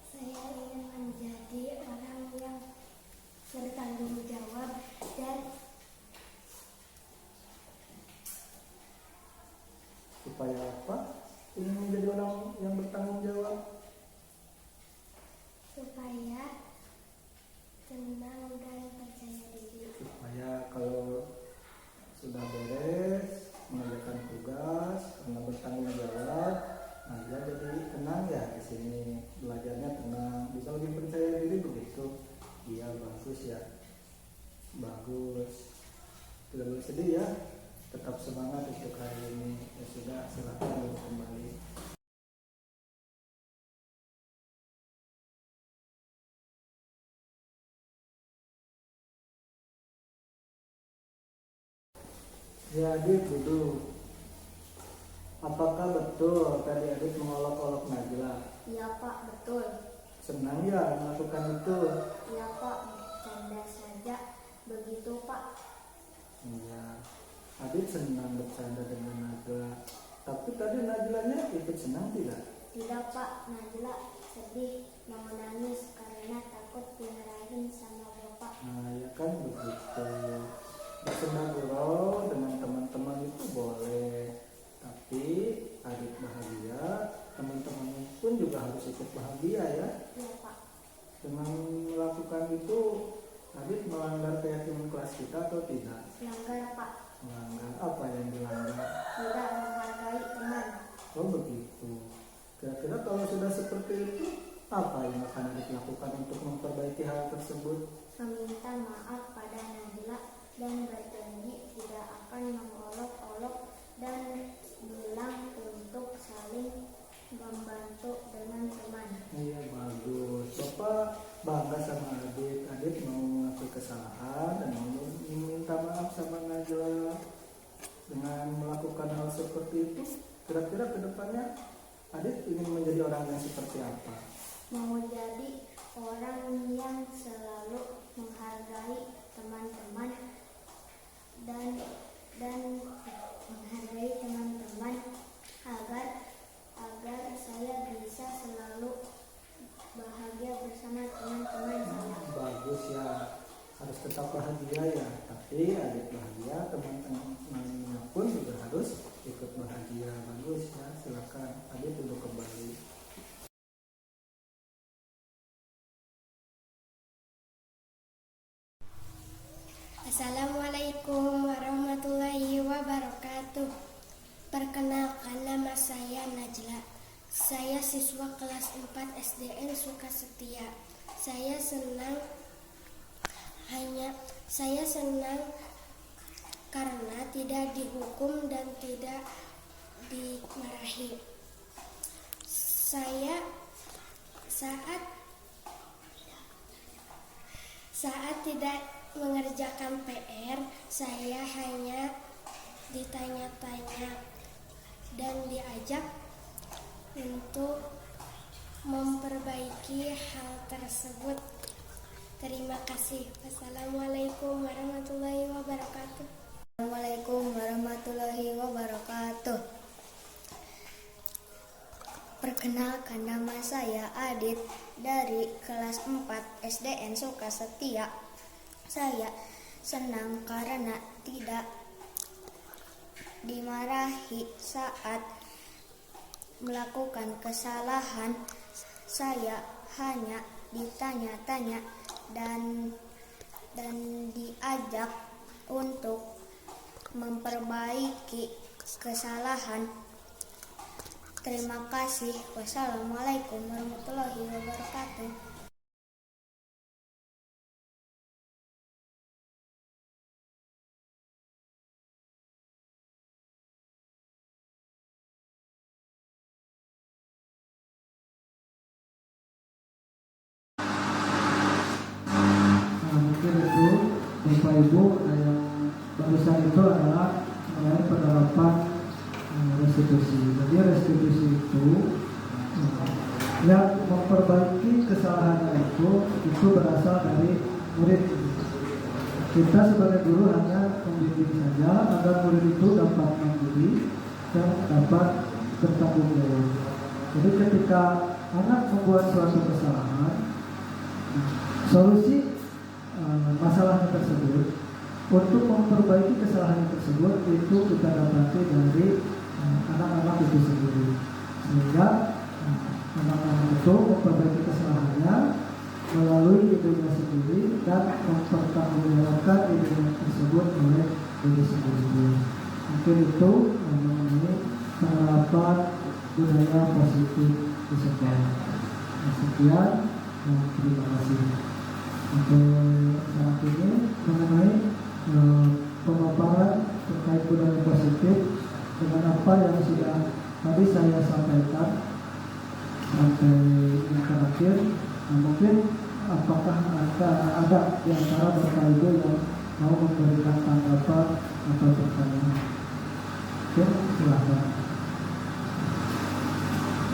Saya ingin menjadi orang yang bertanggung jawab dan Supaya apa? Ingin menjadi orang yang bertanggung jawab. supaya tenang dan percaya diri. Supaya kalau sudah beres mengerjakan tugas karena bertanggung jawab, Najla jadi tenang ya di sini, belajarnya tenang, bisa lebih percaya diri, begitu. Iya, bagus ya, bagus. Tidak boleh sedih ya, tetap semangat untuk hari ini. Ya sudah, silakan duduk kembali. Ya, Adit duduk. Apakah betul tadi Adit mengolok-olok Najla? Ya Pak, betul. Senang ya melakukan itu? Ya Pak, bercanda saja. Begitu Pak. Iya. Adit senang bercanda dengan Najla. Tapi tadi Najlanya ikut senang tidak? Tidak Pak, Najla sedih mau nangis karena takut dimarahin sama bapak. Nah ya kan begitu. Bersenang gurau dengan teman-teman itu boleh, tapi adik bahagia, teman-teman pun juga harus ikut bahagia ya. Iya Pak. Dengan melakukan itu, adik melanggar keyakinan kelas kita atau tidak? Melanggar Pak. Melanggar apa yang dilanggar? Tidak menghargai teman. Oh begitu. Kira-kira kalau sudah seperti itu, apa yang akan adik lakukan untuk memperbaiki hal tersebut? Meminta maaf pada Najla dan berjanji tidak akan mengolok-olok dan bilang untuk saling membantu dengan teman. Iya bagus. Bapak bangga sama adik. Adik mau mengakui kesalahan dan mau meminta maaf sama Najla. Dengan melakukan hal seperti itu, kira-kira kedepannya adik ingin menjadi orang yang seperti apa? Mau jadi orang yang selalu menghargai teman-teman dan menghargai teman-teman agar saya bisa selalu bahagia bersama teman-teman saya. Bagus ya, harus tetap bahagia ya. Tapi adik bahagia, teman-temannya pun juga harus ikut bahagia. Bagus ya, silakan adik duduk kembali. Assalamualaikum warahmatullahi wabarakatuh. Perkenalkan, nama saya Najla. Saya siswa kelas 4 SDN Sukasetia. Saya senang karena tidak dihukum dan tidak dimarahi. Saya saat tidak mengerjakan PR, saya hanya ditanya-tanya dan diajak untuk memperbaiki hal tersebut. Terima kasih. Wassalamualaikum warahmatullahi wabarakatuh. Assalamualaikum warahmatullahi wabarakatuh. Perkenalkan, nama saya Adit dari kelas 4 SDN Sukasetia. Saya senang karena tidak dimarahi saat melakukan kesalahan. Saya hanya ditanya-tanya dan diajak untuk memperbaiki kesalahan. Terima kasih. Wassalamualaikum warahmatullahi wabarakatuh. Mungkin itu Bapak Ibu yang barusan itu adalah mengenai penerapan restitusi. Jadi restitusi itu yang memperbaiki kesalahannya itu berasal dari murid. Kita sebagai guru hanya membimbing saja agar murid itu dapat mandiri dan dapat bertanggung jawab. Jadi ketika anak membuat suatu kesalahan, solusi masalahnya tersebut untuk memperbaiki kesalahan tersebut itu kita dapati dari anak-anak itu sendiri, sehingga anak-anak itu memperbaiki kesalahannya melalui idenya sendiri dan mempertanggungjawabkan idenya tersebut oleh diri sendiri. Mungkin itu mengenai penerapan budaya positif di sekolah. Sekian dan terima kasih. Untuk saat ini mengenai pemaparan terkait budaya positif dengan apa yang sudah tadi saya sampaikan sampai yang terakhir. Mungkin apakah ada di antara Bapak Ibu yang mau memberikan tanggapan atau pertanyaan? Oke, silakan.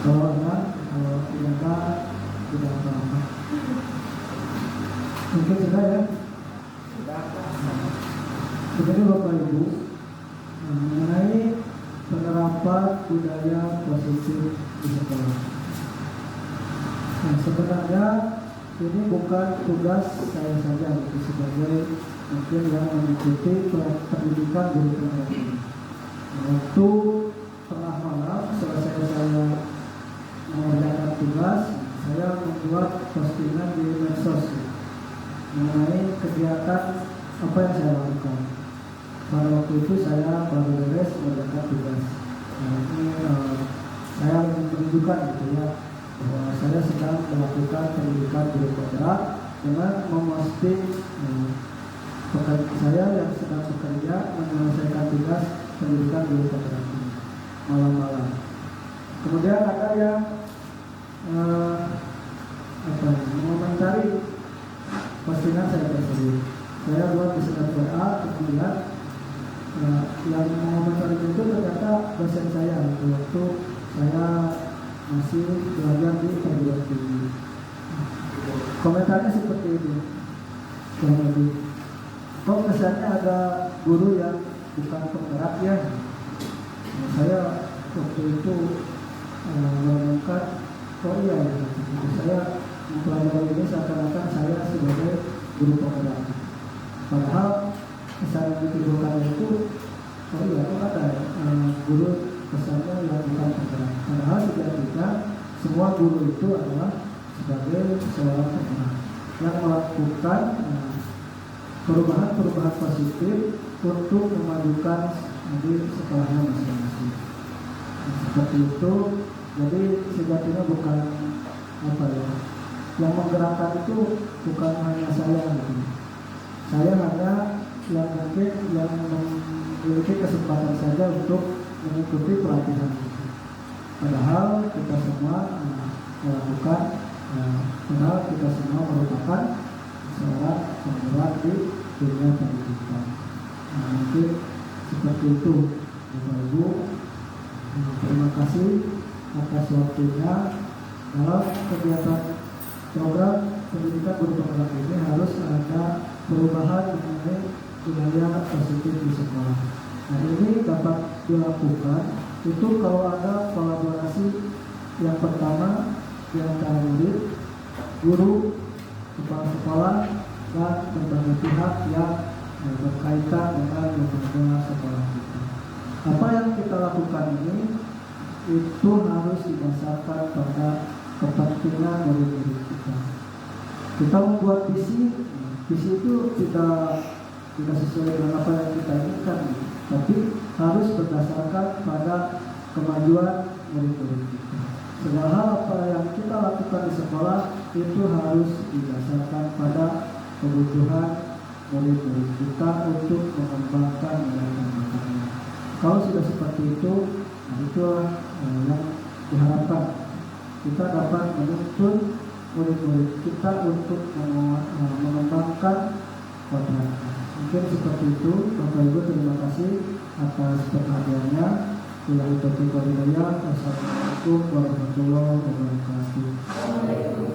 Kalau ada, kalau tidak apa-apa. Mungkin sudah ya. Jadi Bapak Ibu mengenai penerapan membuat budaya positif di sekolah. Nah, sebenarnya ini bukan tugas saya saja gitu, sebagai mungkin yang mengikuti pendidikan guru penggerak ini. Waktu tengah malam selesai saya mengerjakan tugas, saya membuat postingan di medsos mengenai kegiatan apa yang saya lakukan. Pada waktu itu saya baru beres mengerjakan tugas. Nah, ini saya menunjukkan gitu ya, bahwa saya sedang melakukan pendidikan guru penggerak dengan memposting saya yang sedang bekerja menyelesaikan tugas pendidikan guru penggerak ini malam-malam. Kemudian ada yang mengomentari postingan saya tersebut. Saya buat di snap WA, kemudian yang mengomentari itu ternyata dosen saya waktu saya masih belajar di perguruan tinggi. Komentarnya seperti ini. Kok kesannya ada guru yang bukan penggerak ya? Saya waktu itu menemukan, oh iya ya, saya mempelajari ini seakan-akan saya sebagai guru penggerak. Padahal kesan yang ditimbulkan itu, oh iya, kok ada guru kesannya yang bukan penggerak. Padahal sejatinya semua guru itu adalah sebagai seorang penggerak yang melakukan perubahan-perubahan positif untuk memajukan di sekolahnya masing-masing. Seperti itu. Jadi sejatinya bukan apa ya, yang menggerakkan itu bukan hanya saya gitu. Saya hanya yang mungkin yang memiliki kesempatan saja untuk mengikuti pelatihan itu. Padahal kita semua melakukan, padahal kita semua merupakan seorang penggerak di dunia pendidikan. Mungkin seperti itu, Bapak Ibu. Terima kasih atas waktunya. Dalam kegiatan program pendidikan guru penggerak ini harus ada perubahan mengenai budaya positif di sekolah. Nah, ini dapat dilakukan itu kalau ada kolaborasi yang pertama di antara murid, guru, kepala sekolah, dan berbagai pihak yang berkaitan dengan lembaga sekolah kita. Apa yang kita lakukan ini itu harus didasarkan pada kepentingan murid-murid kita. Kita membuat visi itu tidak sesuai dengan apa yang kita inginkan, tapi harus berdasarkan pada kemajuan murid-murid kita. Segala hal apa yang kita lakukan di sekolah itu harus didasarkan pada kebutuhan murid-murid kita untuk mengembangkan nilai-nilainya. Kalau sudah seperti itu, itulah yang diharapkan. Kita dapat menuntun murid-murid kita untuk mengembangkan kodratnya. Mungkin seperti itu. Bapak Ibu, terima kasih atas perhatiannya. Wassalamualaikum warahmatullahi wabarakatuh.